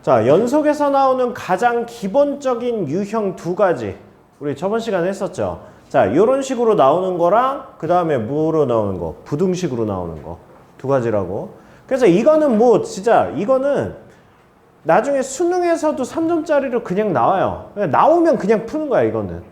자, 연속에서 나오는 가장 기본적인 유형 두 가지. 우리 저번 시간에 했었죠. 자, 이런 식으로 나오는 거랑 그 다음에 뭐로 나오는 거? 부등식으로 나오는 거. 두 가지라고. 그래서 이거는 뭐 진짜 이거는 나중에 수능에서도 3점짜리로 그냥 나와요. 나오면 그냥 푸는 거야, 이거는.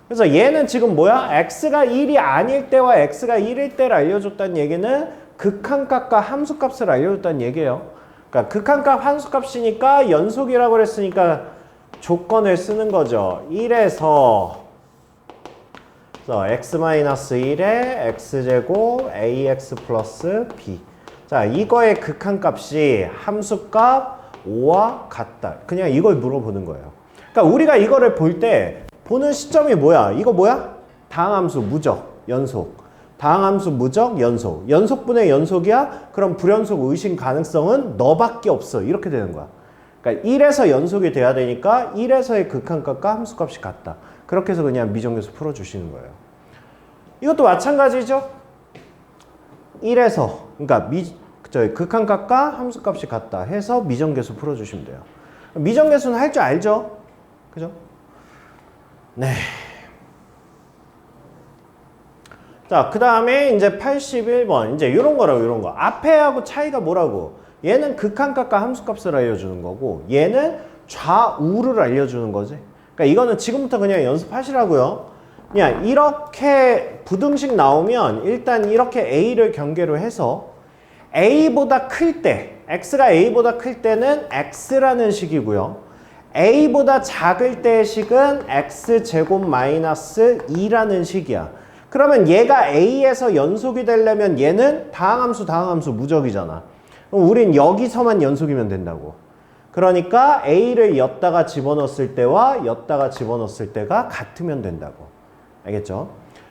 그래서 얘는 지금 뭐야? x가 1이 아닐 때와 x가 1일 때를 알려줬다는 얘기는 극한값과 함수값을 알려줬다는 얘기예요. 그러니까 극한값, 함수값이니까 연속이라고 그랬으니까 조건을 쓰는 거죠. 1에서 x-1에 x제곱 ax 플러스 b. 자, 이거의 극한값이 함수값 5와 같다. 그냥 이걸 물어보는 거예요. 그러니까 우리가 이거를 볼 때 보는 시점이 뭐야? 이거 뭐야? 다항함수 무적, 연속. 다항함수 무적, 연속. 연속분의 연속이야? 그럼 불연속 의심 가능성은 너밖에 없어. 이렇게 되는 거야. 그러니까 1에서 연속이 돼야 되니까 1에서의 극한값과 함수값이 같다. 그렇게 해서 그냥 미정계수 풀어주시는 거예요. 이것도 마찬가지죠. 1에서 그러니까 극한값과 함수값이 같다 해서 미정계수 풀어주시면 돼요. 미정계수는 할 줄 알죠? 그죠? 네. 자, 그 다음에 이제 81번. 이제 이런 거라고, 이런 거. 앞에하고 차이가 뭐라고? 얘는 극한값과 함수값을 알려주는 거고, 얘는 좌우를 알려주는 거지. 그러니까 이거는 지금부터 그냥 연습하시라고요. 그냥 이렇게 부등식 나오면 일단 이렇게 A를 경계로 해서 A보다 클 때, X가 A보다 클 때는 X라는 식이고요. A보다 작을 때의 식은 X제곱 마이너스 2라는 식이야. 그러면 얘가 A에서 연속이 되려면 얘는 다항함수 무적이잖아. 그럼 우린 여기서만 연속이면 된다고. 그러니까 A를 엿다가 집어넣었을 때와 엿다가 집어넣었을 때가 같으면 된다고. 알겠죠?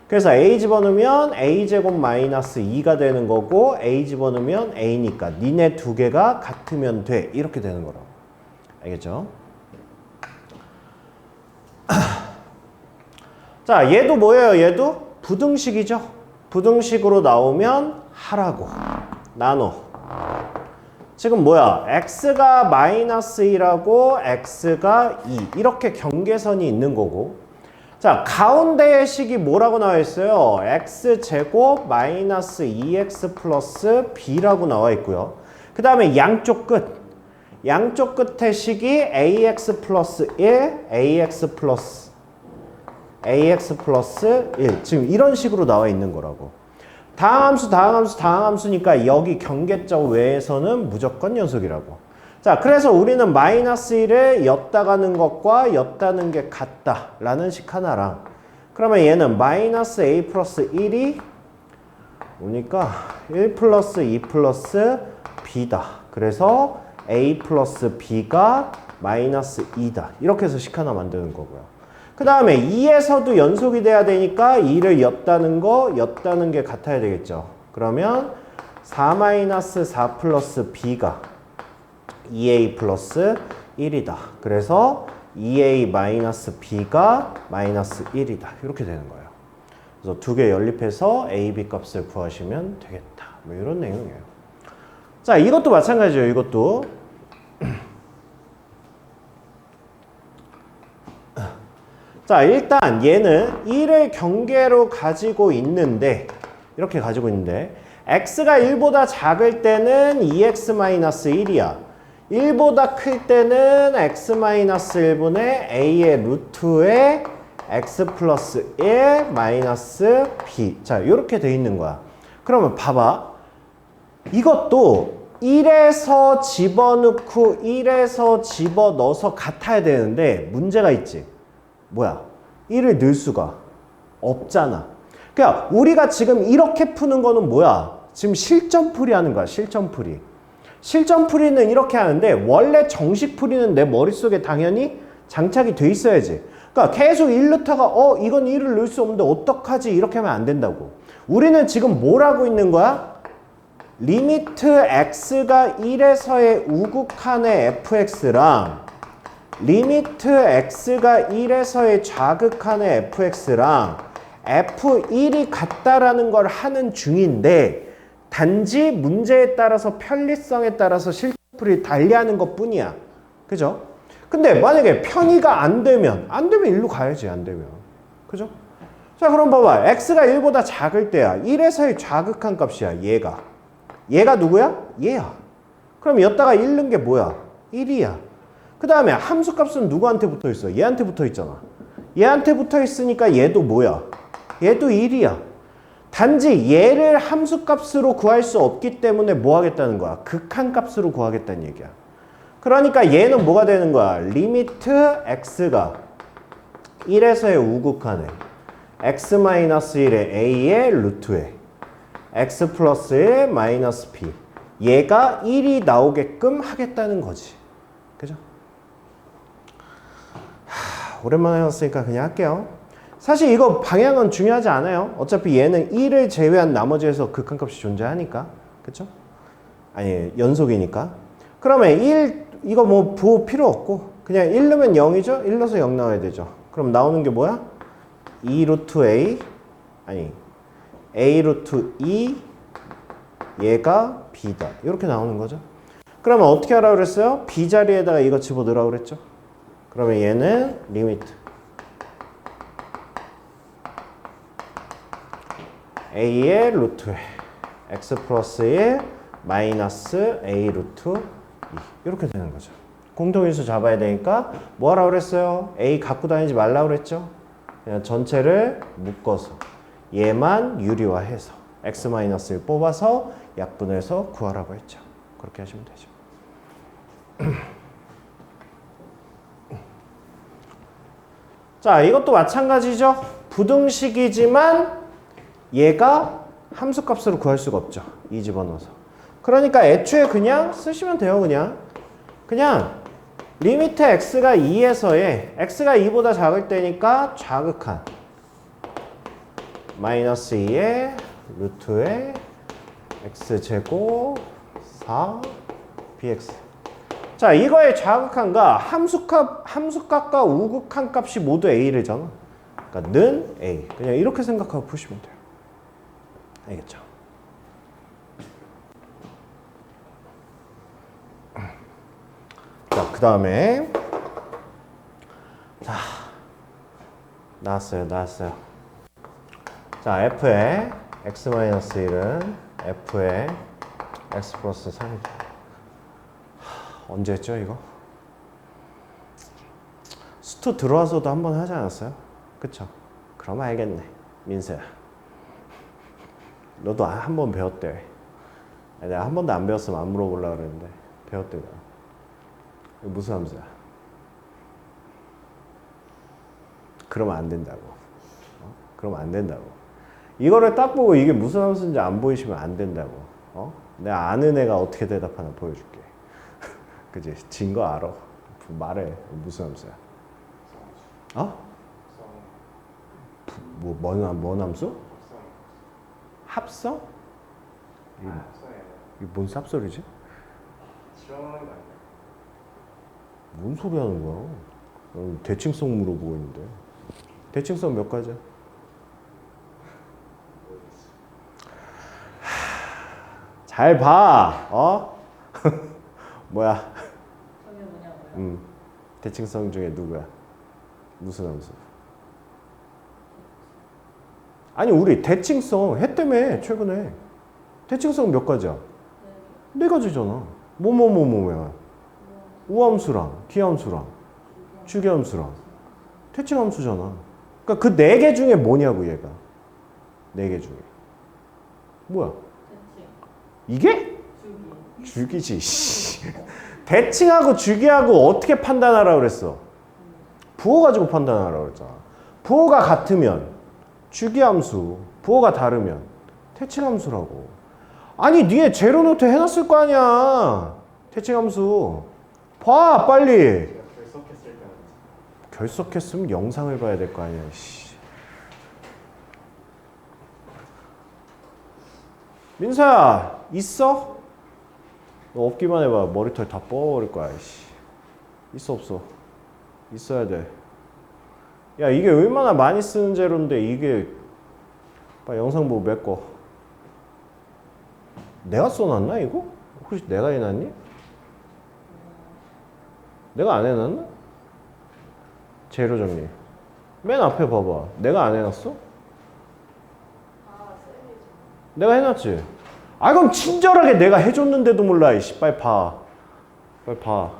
그래서 A 집어넣으면 A제곱 마이너스 2가 되는 거고 A 집어넣으면 A니까 니네 두 개가 같으면 돼. 이렇게 되는 거라고. 알겠죠? 자, 얘도 뭐예요? 얘도 부등식이죠. 부등식으로 나오면 하라고. 나눠. 지금 뭐야? x가 마이너스 1하고 x가 2 이렇게 경계선이 있는 거고, 자, 가운데의 식이 뭐라고 나와 있어요? x제곱 마이너스 2x 플러스 b라고 나와 있고요. 그 다음에 양쪽 끝의 식이 ax 플러스 1, ax 플러스 1. 지금 이런 식으로 나와 있는 거라고. 다항함수니까 여기 경계점 외에서는 무조건 연속이라고. 자, 그래서 우리는 마이너스 1에 엿다가는 것과 엿다는 게 같다라는 식 하나랑, 그러면 얘는 마이너스 a 플러스 1이 오니까 1 플러스 2 플러스 b다. 그래서 a 플러스 b가 마이너스 2다. 이렇게 해서 식 하나 만드는 거고요. 그 다음에 2에서도 연속이 돼야 되니까 2를 엿다는 게 같아야 되겠죠. 그러면 4-4 플러스 b가 2a 플러스 1이다. 그래서 2a 마이너스 b가 마이너스 1이다. 이렇게 되는 거예요. 그래서 두 개 연립해서 a, b 값을 구하시면 되겠다. 뭐 이런 내용이에요. 자, 이것도 마찬가지예요. 이것도. 자, 일단 얘는 1을 경계로 가지고 있는데, 이렇게 가지고 있는데, x가 1보다 작을 때는 2x-1이야. 1보다 클 때는 x-1분의 a의 루트에 x 플러스 1 마이너스 b. 자, 이렇게 돼 있는 거야. 그러면 봐봐. 이것도 1에서 집어넣고 1에서 집어넣어서 같아야 되는데 문제가 있지. 뭐야? 1을 넣을 수가 없잖아. 그러니까 우리가 지금 이렇게 푸는 거는 뭐야? 지금 실전풀이 하는 거야. 실전풀이. 실전풀이는 이렇게 하는데 원래 정식풀이는 내 머릿속에 당연히 장착이 돼 있어야지. 그러니까 계속 1 넣다가 이건 1을 넣을 수 없는데 어떡하지? 이렇게 하면 안 된다고. 우리는 지금 뭘 하고 있는 거야? 리미트 x가 1에서의 우극한의 fx랑 리미트 x가 1에서의 좌극한의 fx랑 f1이 같다라는 걸 하는 중인데, 단지 문제에 따라서 편리성에 따라서 실풀이 달리하는 것 뿐이야. 그죠? 근데 만약에 편의가 안 되면 일로 가야지, 안 되면. 그죠? 자, 그럼 봐봐. x가 1보다 작을 때야. 1에서의 좌극한 값이야, 얘가. 얘가 누구야? 얘야. 그럼 여기다가 1 넣은 게 뭐야? 1이야. 그 다음에 함수값은 누구한테 붙어 있어? 얘한테 붙어 있잖아. 얘한테 붙어 있으니까 얘도 뭐야? 얘도 1이야. 단지 얘를 함수값으로 구할 수 없기 때문에 뭐 하겠다는 거야? 극한값으로 구하겠다는 얘기야. 그러니까 얘는 뭐가 되는 거야? 리미트 x가 1에서의 우극한에 x-1의 a의 루트에 x 플러스 1 마이너스 b 얘가 1이 나오게끔 하겠다는 거지. 그죠? 오랜만에 해봤으니까 그냥 할게요. 사실 이거 방향은 중요하지 않아요. 어차피 얘는 1을 제외한 나머지에서 극한값이 존재하니까. 그쵸? 아니, 연속이니까. 그러면 1, 이거 뭐 부호 필요 없고 그냥 1 넣으면 0이죠? 1 넣어서 0 나와야 되죠. 그럼 나오는 게 뭐야? 2 루트 a, 아니 a 루트 2 얘가 b다. 이렇게 나오는 거죠. 그러면 어떻게 하라고 그랬어요? b 자리에다가 이거 집어넣으라고 그랬죠. 그러면 얘는 리미트 a의 루트에 x 플러스 1 마이너스 a 루트 2 이렇게 되는 거죠. 공통인수 잡아야 되니까 뭐 하라고 그랬어요? a 갖고 다니지 말라고 그랬죠. 그냥 전체를 묶어서 얘만 유리화해서 x-1 뽑아서 약분해서 구하라고 했죠. 그렇게 하시면 되죠. 자, 이것도 마찬가지죠. 부등식이지만 얘가 함수값으로 구할 수가 없죠. 2 집어넣어서. 그러니까 애초에 그냥 쓰시면 돼요. 그냥 리미트 x가 2에서의 x가 2보다 작을 때니까 좌극한 마이너스 2의 루트의 x제곱 4 bx. 자, 이거의 좌극한과 함수값과 우극한 값이 모두 a래잖아. 그러니까 는 a. 그냥 이렇게 생각하고 푸시면 돼요. 알겠죠? 자, 그 다음에 자, 나왔어요. 자, f의 x-1은 f의 x 플러스 3이다. 언제 했죠, 이거? 수투 들어와서도 한 번 하지 않았어요? 그쵸? 그럼 알겠네, 민서야. 너도 한 번 배웠대. 내가 한 번도 안 배웠으면 안 물어보려고 그랬는데 배웠대. 내가. 이거 무슨 함수야? 그러면 안 된다고. 그러면 안 된다고. 이거를 딱 보고 이게 무슨 함수인지 안 보이시면 안 된다고. 내가 아는 애가 어떻게 대답하나 보여줄게. 그치? 진 거 알아. 말해. 무슨 함수야? 뭔 함수? 합성? 이게 뭔 쌉소리지? 뭔 소리 하는 거야? 대칭성 물어보고 있는데. 대칭성 몇 가지야? 잘 봐. 뭐야? 대칭성 중에 누구야? 무슨 함수? 아니, 우리 대칭성 했다며, 최근에. 대칭성 몇 가지야? 네 가지잖아. 뭐야? 우함수랑 기함수랑 주기함수랑 대칭함수잖아. 그러니까 그 네 개 중에 뭐냐고, 얘가. 네 개 중에. 뭐야? 이게? 주기지. 대칭하고 주기하고 어떻게 판단하라고 그랬어? 부호 가지고 판단하라고 그랬잖아. 부호가 같으면 주기함수, 부호가 다르면 대칭함수라고. 아니, 니네 제로노트 해놨을 거 아니야. 대칭함수. 봐, 빨리. 결석했으면 영상을 봐야 될 거 아니야. 민서야, 있어? 너 없기만 해봐. 머리털 다 뽑아버릴 거야. 있어, 없어? 있어야 돼. 야, 이게 얼마나 많이 쓰는 재료인데 이게 영상 보고 메꿔. 내가 써놨나 이거? 혹시 내가 해놨니? 내가 안 해놨나? 재료 정리. 맨 앞에 봐봐. 내가 안 해놨어? 내가 해놨지? 아, 그럼 친절하게 내가 해줬는데도 몰라. 이씨, 빨리 봐. 빨리 봐.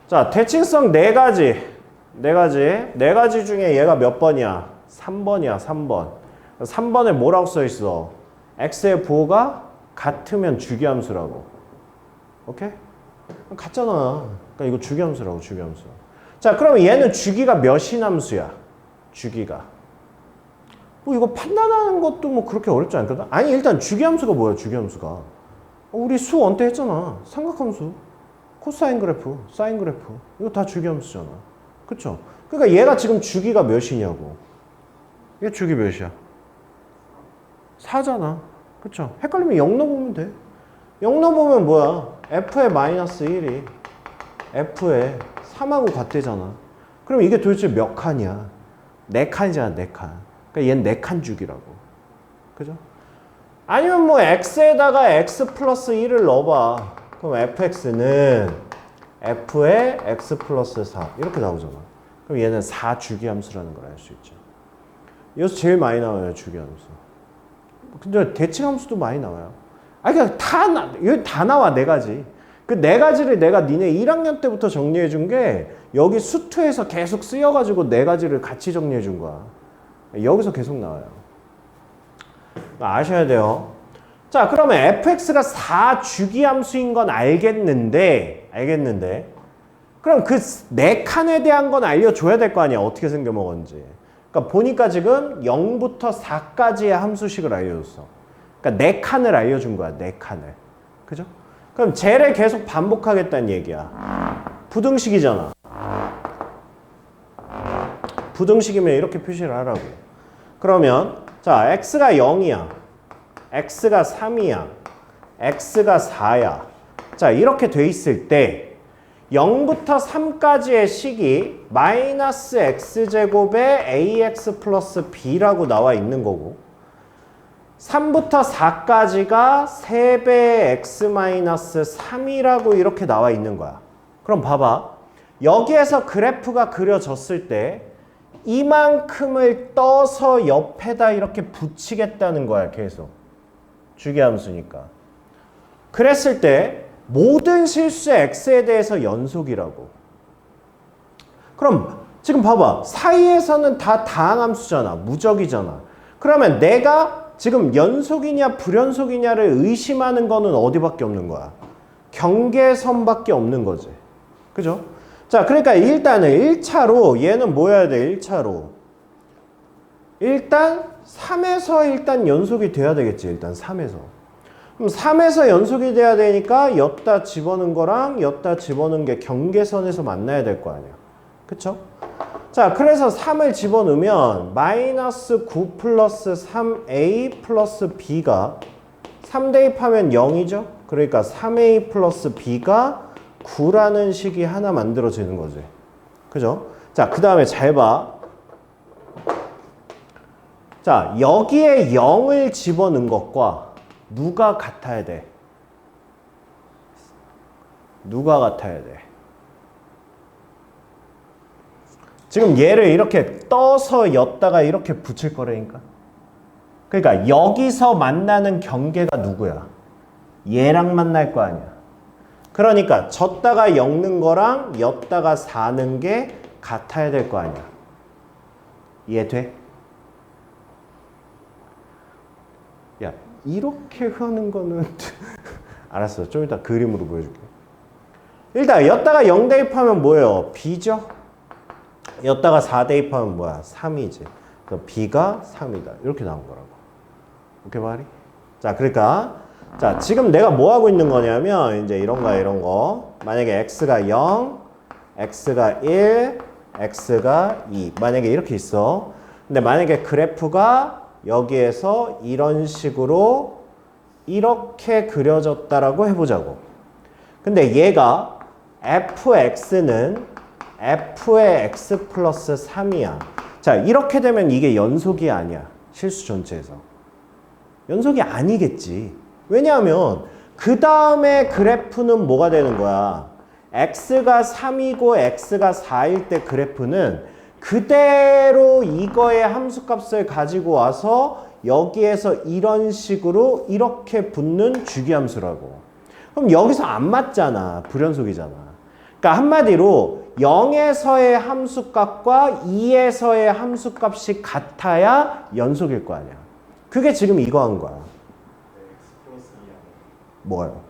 자, 대칭성 네 가지 중에 얘가 몇 번이야? 3번이야, 3번. 3번에 뭐라고 써 있어? x의 부호가 같으면 주기함수라고. 오케이? 같잖아. 그러니까 이거 주기함수라고, 주기함수. 자, 그러면 얘는 주기가 몇인 함수야? 주기가. 뭐 이거 판단하는 것도 뭐 그렇게 어렵지 않거든? 아니, 일단 주기함수가 뭐야, 주기함수가? 우리 수1 때 했잖아. 삼각함수. 코사인 그래프, 사인 그래프. 이거 다 주기함수잖아. 그쵸? 그러니까 얘가 지금 주기가 몇이냐고. 얘 주기 몇이야? 4잖아. 그쵸? 헷갈리면 0 넣어보면 돼. 0 넣어보면 뭐야? f의 마이너스 1이 f의 3하고 같대잖아. 그럼 이게 도대체 몇 칸이야? 4칸이잖아, 4칸. 그러니까 얘는 4칸 주기라고. 그죠? 아니면 뭐 x에다가 x 플러스 1을 넣어봐. 그럼 fx는 f의 x 플러스 4 이렇게 나오잖아. 그럼 얘는 4주기함수라는 걸 알 수 있죠. 여기서 제일 많이 나와요, 주기함수. 근데 대칭함수도 많이 나와요. 아니, 그냥 여기 다 나와, 네 가지. 그 네 가지를 내가 니네 1학년 때부터 정리해 준 게 여기 수투에서 계속 쓰여가지고 네 가지를 같이 정리해 준 거야. 여기서 계속 나와요. 아셔야 돼요. 자, 그러면 fx가 4주기함수인 건 알겠는데 그럼 그 4칸에 대한 건 알려줘야 될 거 아니야. 어떻게 생겨먹었는지. 그러니까 보니까 지금 0부터 4까지의 함수식을 알려줬어. 그러니까 4칸을 알려준 거야. 4칸을. 그죠? 그럼 쟤를 계속 반복하겠다는 얘기야. 부등식이잖아. 부등식이면 이렇게 표시를 하라고. 그러면 자, x가 0이야. x가 3이야. x가 4야. 자, 이렇게 돼 있을 때 0부터 3까지의 식이 마이너스 x제곱에 ax 플러스 b라고 나와 있는 거고 3부터 4까지가 3배의 x 마이너스 3이라고 이렇게 나와 있는 거야. 그럼 봐봐. 여기에서 그래프가 그려졌을 때 이만큼을 떠서 옆에다 이렇게 붙이겠다는 거야, 계속. 주기함수니까. 그랬을 때 모든 실수의 x에 대해서 연속이라고. 그럼 지금 봐봐. 사이에서는 다 다항함수잖아. 무적이잖아. 그러면 내가 지금 연속이냐 불연속이냐를 의심하는 거는 어디밖에 없는 거야? 경계선밖에 없는 거지. 그죠? 자, 그러니까 일단은 1차로 얘는 뭐 해야 돼? 1차로. 일단 3에서 일단 연속이 돼야 되겠지. 일단 3에서. 그럼 3에서 연속이 돼야 되니까 엿다 집어넣은 거랑 엿다 집어넣은 게 경계선에서 만나야 될 거 아니야. 그쵸? 자, 그래서 3을 집어넣으면 마이너스 9 플러스 3a 플러스 b가 3 대입하면 0이죠? 그러니까 3a 플러스 b가 9라는 식이 하나 만들어지는 거지. 그죠? 자, 그 다음에 잘 봐. 자, 여기에 0을 집어넣은 것과 누가 같아야 돼? 누가 같아야 돼? 지금 얘를 이렇게 떠서 였다가 이렇게 붙일 거라니까. 그러니까 여기서 만나는 경계가 누구야? 얘랑 만날 거 아니야. 그러니까 졌다가 엮는 거랑 였다가 사는 게 같아야 될 거 아니야. 이해돼? 야, 이렇게 하는 거는 알았어. 좀 이따 그림으로 보여줄게. 일단 였다가 0 대입하면 뭐예요? b죠? 였다가 4 대입하면 뭐야? 3이지. 그래서 b가 3이다. 이렇게 나온 거라고. 오케이, 말이? 자, 그러니까 자, 지금 내가 뭐 하고 있는 거냐면 이제 이런 거. 만약에 x가 0, x가 1, x가 2. 만약에 이렇게 있어. 근데 만약에 그래프가 여기에서 이런 식으로 이렇게 그려졌다라고 해보자고. 근데 얘가 fx는 f의 x 플러스 3이야. 자, 이렇게 되면 이게 연속이 아니야. 실수 전체에서. 연속이 아니겠지. 왜냐하면 그 다음에 그래프는 뭐가 되는 거야? x가 3이고 x가 4일 때 그래프는 그대로 이거의 함수값을 가지고 와서 여기에서 이런 식으로 이렇게 붙는 주기함수라고. 그럼 여기서 안 맞잖아. 불연속이잖아. 그러니까 한마디로 0에서의 함수값과 2에서의 함수값이 같아야 연속일 거 아니야. 그게 지금 이거 한 거야. 뭐가요?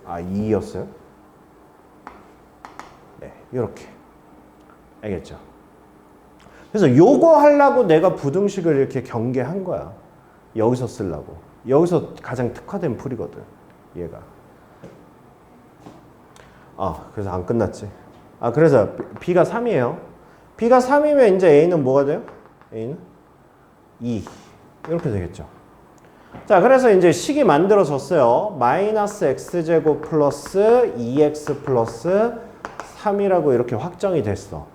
아, 2였어요? 네, 이렇게. 알겠죠? 그래서 요거 하려고 내가 부등식을 이렇게 경계한 거야. 여기서 쓰려고. 여기서 가장 특화된 풀이거든. 얘가. 그래서 안 끝났지. 그래서 B가 3이에요. B가 3이면 이제 A는 뭐가 돼요? A는 2. 이렇게 되겠죠. 자, 그래서 이제 식이 만들어졌어요. 마이너스 x제곱 플러스 2x 플러스 3이라고 이렇게 확정이 됐어.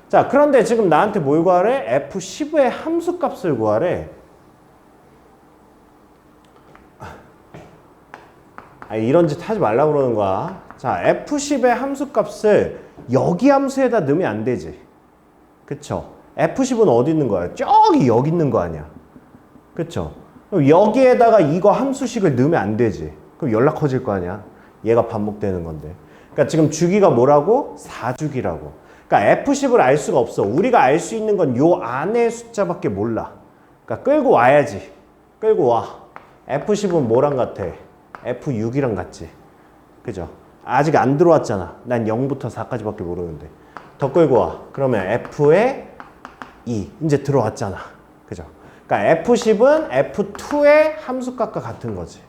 자, 그런데 지금 나한테 뭘 구하래? F15의 함수값을 구하래. 이런 짓 하지 말라고 그러는 거야. 자, F10의 함수값을 여기 함수에다 넣으면 안 되지. 그쵸? F10은 어디 있는 거야? 저기 여기 있는 거 아니야. 그쵸? 그럼 여기에다가 이거 함수식을 넣으면 안 되지. 그럼 연락 커질 거 아니야. 얘가 반복되는 건데. 그러니까 지금 주기가 뭐라고? 4주기라고. 그러니까 F10을 알 수가 없어. 우리가 알 수 있는 건 요 안의 숫자밖에 몰라. 그러니까 끌고 와야지. 끌고 와. F10은 뭐랑 같아? F6이랑 같지. 그죠? 아직 안 들어왔잖아. 난 0부터 4까지밖에 모르는데. 더 끌고 와. 그러면 F의 2. 이제 들어왔잖아. 그죠? 그러니까 F10은 F2의 함수값과 같은 거지.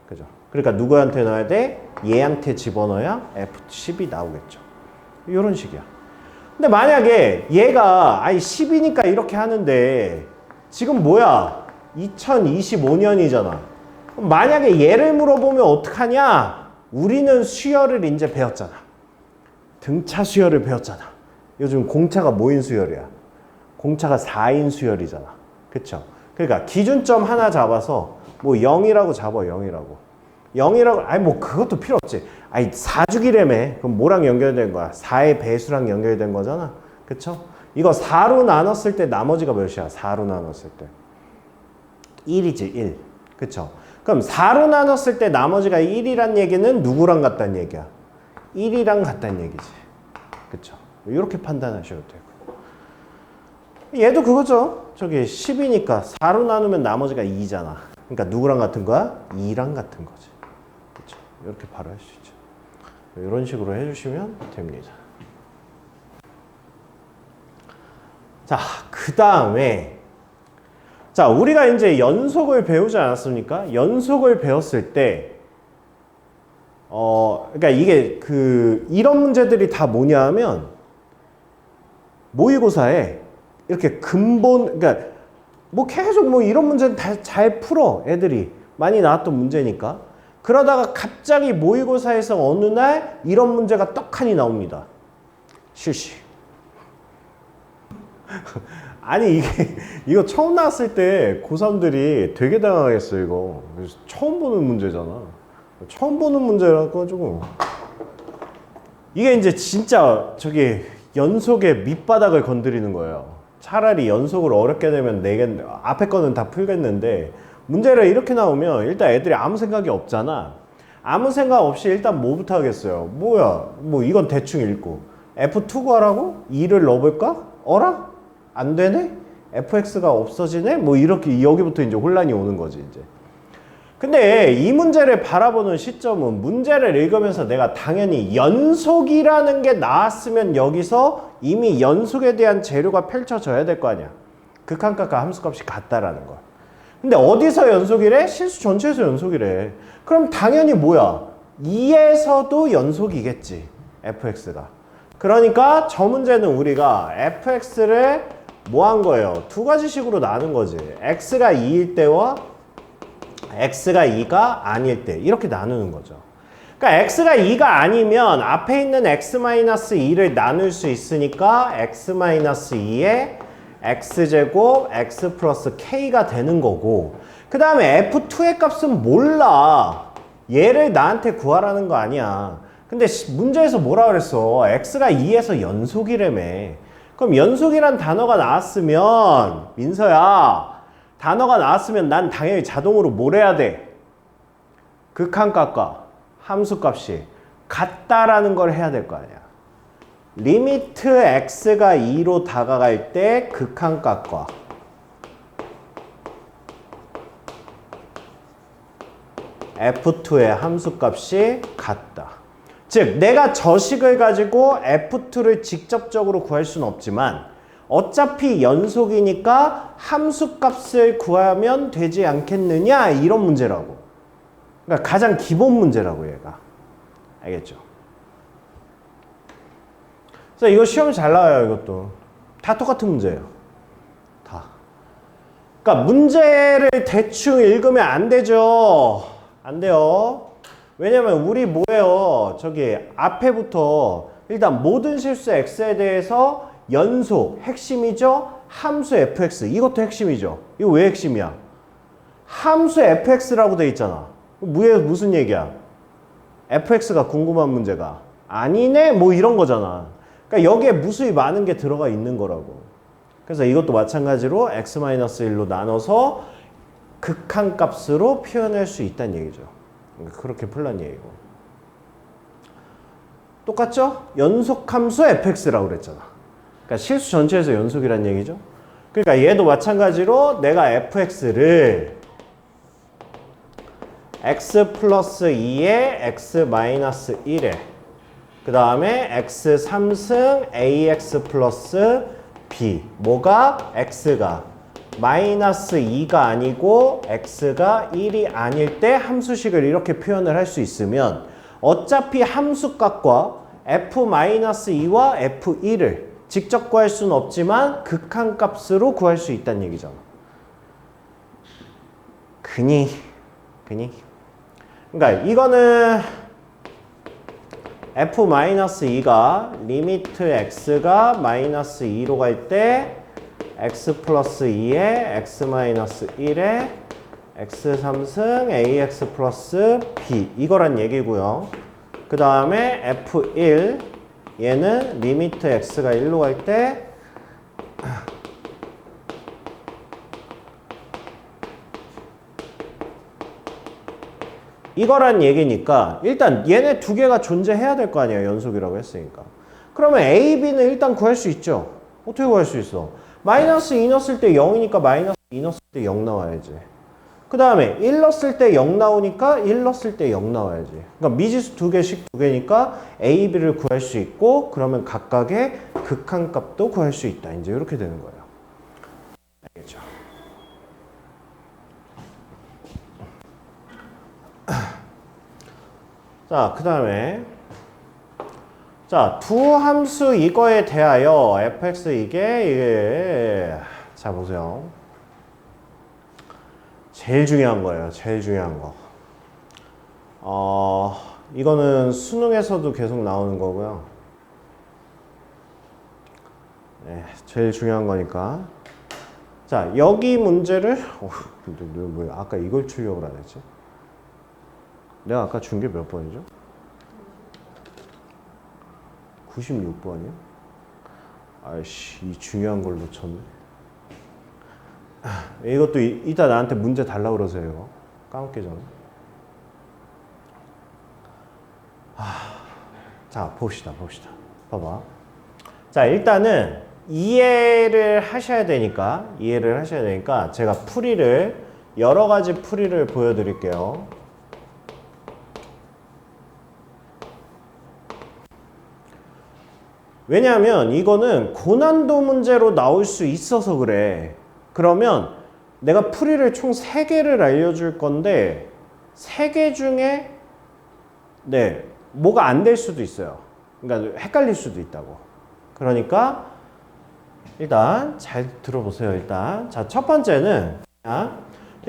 그죠? 그러니까 누구한테 넣어야 돼? 얘한테 집어넣어야 F10이 나오겠죠. 이런 식이야. 근데 만약에 얘가 10이니까 이렇게 하는데 지금 뭐야? 2025년이잖아. 만약에 얘를 물어보면 어떡하냐? 우리는 수열을 이제 배웠잖아. 등차 수열을 배웠잖아. 요즘 공차가 뭐인 수열이야? 공차가 4인 수열이잖아. 그쵸? 그러니까 기준점 하나 잡아서 뭐 0이라고 잡아. 0이라고 뭐 그것도 필요 없지. 4주기라며. 그럼 뭐랑 연결된 거야? 4의 배수랑 연결된 거잖아. 그쵸? 이거 4로 나눴을 때 나머지가 몇이야? 4로 나눴을 때 1이지. 1. 그쵸? 그럼 4로 나눴을 때 나머지가 1이란 얘기는 누구랑 같다는 얘기야? 1이랑 같다는 얘기지. 그쵸? 이렇게 판단하셔도 되고. 얘도 그거죠. 저기 10이니까 4로 나누면 나머지가 2잖아. 그러니까 누구랑 같은 거야? 2랑 같은 거지. 그쵸? 이렇게 바로 할 수 있죠. 이런 식으로 해주시면 됩니다. 자, 그 다음에 자, 우리가 이제 연속을 배우지 않았습니까? 연속을 배웠을 때 그러니까 이게 이런 문제들이 다 뭐냐 하면 모의고사에 이렇게 근본, 그러니까 뭐 계속 뭐 이런 문제는 다 잘 풀어. 애들이 많이 나왔던 문제니까. 그러다가 갑자기 모의고사에서 어느 날 이런 문제가 떡하니 나옵니다. 실시. 아니 이거 처음 나왔을 때 고3들이 되게 당황했어. 이거 처음 보는 문제잖아. 처음 보는 문제라 가지고 이게 이제 진짜 저기 연속의 밑바닥을 건드리는 거예요. 차라리 연속을 어렵게 되면 앞에 거는 다 풀겠는데 문제를 이렇게 나오면 일단 애들이 아무 생각이 없잖아. 아무 생각 없이 일단 뭐부터 하겠어요? 뭐야? 뭐 이건 대충 읽고 F2 구하라고? 2를 넣어볼까? 어라? 안 되네? fx가 없어지네? 뭐 이렇게 여기부터 이제 혼란이 오는 거지 이제. 근데 이 문제를 바라보는 시점은 문제를 읽으면서 내가 당연히 연속이라는 게 나왔으면 여기서 이미 연속에 대한 재료가 펼쳐져야 될 거 아니야. 극한값과 함수값이 같다라는 거야. 근데 어디서 연속이래? 실수 전체에서 연속이래. 그럼 당연히 뭐야? 2에서도 연속이겠지. fx가. 그러니까 저 문제는 우리가 fx를 뭐 한 거예요? 두 가지 식으로 나눈 거지. x가 2일 때와 x가 2가 아닐 때 이렇게 나누는 거죠. 그러니까 x가 2가 아니면 앞에 있는 x-2를 나눌 수 있으니까 x-2에 x제곱 x 플러스 k가 되는 거고, 그 다음에 f2의 값은 몰라. 얘를 나한테 구하라는 거 아니야. 근데 문제에서 뭐라 그랬어? x가 2에서 연속이라며. 그럼 연속이란 단어가 나왔으면, 민서야, 단어가 나왔으면 난 당연히 자동으로 뭘 해야 돼? 극한값과 함수값이 같다라는 걸 해야 될 거 아니야. 리미트 x가 2로 다가갈 때 극한값과 f2의 함수값이 같다. 즉 내가 저식을 가지고 f2를 직접적으로 구할 수는 없지만 어차피 연속이니까 함수값을 구하면 되지 않겠느냐, 이런 문제라고. 그러니까 가장 기본 문제라고, 얘가. 알겠죠? 그래서 이거 시험에 잘 나와요. 이것도 다 똑같은 문제예요. 다. 그러니까 문제를 대충 읽으면 안 되죠. 안 돼요. 왜냐면 우리 뭐예요? 저기 앞에부터 일단 모든 실수 x에 대해서 연속 핵심이죠. 함수 fx, 이것도 핵심이죠. 이거 왜 핵심이야? 함수 fx라고 돼 있잖아. 무슨 얘기야? fx가 궁금한 문제가 아니네, 뭐 이런 거잖아. 그러니까 여기에 무수히 많은 게 들어가 있는 거라고. 그래서 이것도 마찬가지로 x-1로 나눠서 극한값으로 표현할 수 있다는 얘기죠. 그렇게 풀란 얘기고. 똑같죠? 연속함수 fx라고 그랬잖아. 그러니까 실수 전체에서 연속이란 얘기죠. 그러니까 얘도 마찬가지로 내가 fx를 x 플러스 2에 x 마이너스 1에 그 다음에 x 3승 ax 플러스 b, 뭐가? x가 마이너스 2가 아니고 x가 1이 아닐 때 함수식을 이렇게 표현을 할 수 있으면 어차피 함수값과 f-2와 f1을 직접 구할 수는 없지만 극한값으로 구할 수 있다는 얘기잖아. 그니? 그러니까 이거는 f-2가 리미트 x가 마이너스 2로 갈 때 x 플러스 2에 x 마이너스 1에 x 3승 ax 플러스 b, 이거란 얘기고요. 그 다음에 f1, 얘는 리미트 x가 1로 갈 때 이거란 얘기니까 일단 얘네 두 개가 존재해야 될 거 아니에요. 연속이라고 했으니까. 그러면 a, b는 일단 구할 수 있죠. 어떻게 구할 수 있어? 마이너스 2 넣었을 때 0이니까 마이너스 2 넣었을 때 0 나와야지. 그 다음에 1 넣었을 때 0 나오니까 1 넣었을 때 0 나와야지. 그러니까 미지수 두 개씩 두 개니까 a, b를 구할 수 있고, 그러면 각각의 극한값도 구할 수 있다. 이제 이렇게 되는 거예요. 알겠죠? 자, 그 다음에 자, 두 함수 이거에 대하여 fx 이게 자 보세요. 제일 중요한 거예요. 제일 중요한 거. 이거는 수능에서도 계속 나오는 거고요. 네, 제일 중요한 거니까. 자, 여기 문제를 왜 아까 이걸 출력을 안 했지? 내가 아까 준 게 몇 번이죠? 96번이요? 아이씨, 이 중요한 걸 놓쳤네. 이것도 이따 나한테 문제 달라고 그러세요. 이거 까먹기 전에. 자, 봅시다. 봐봐. 자, 일단은 이해를 하셔야 되니까 제가 여러 가지 풀이를 보여드릴게요. 왜냐하면 이거는 고난도 문제로 나올 수 있어서 그래. 그러면 내가 풀이를 총 3개를 알려줄 건데 3개 중에 뭐가 안 될 수도 있어요. 그러니까 헷갈릴 수도 있다고. 그러니까 일단 잘 들어보세요. 일단 자, 첫 번째는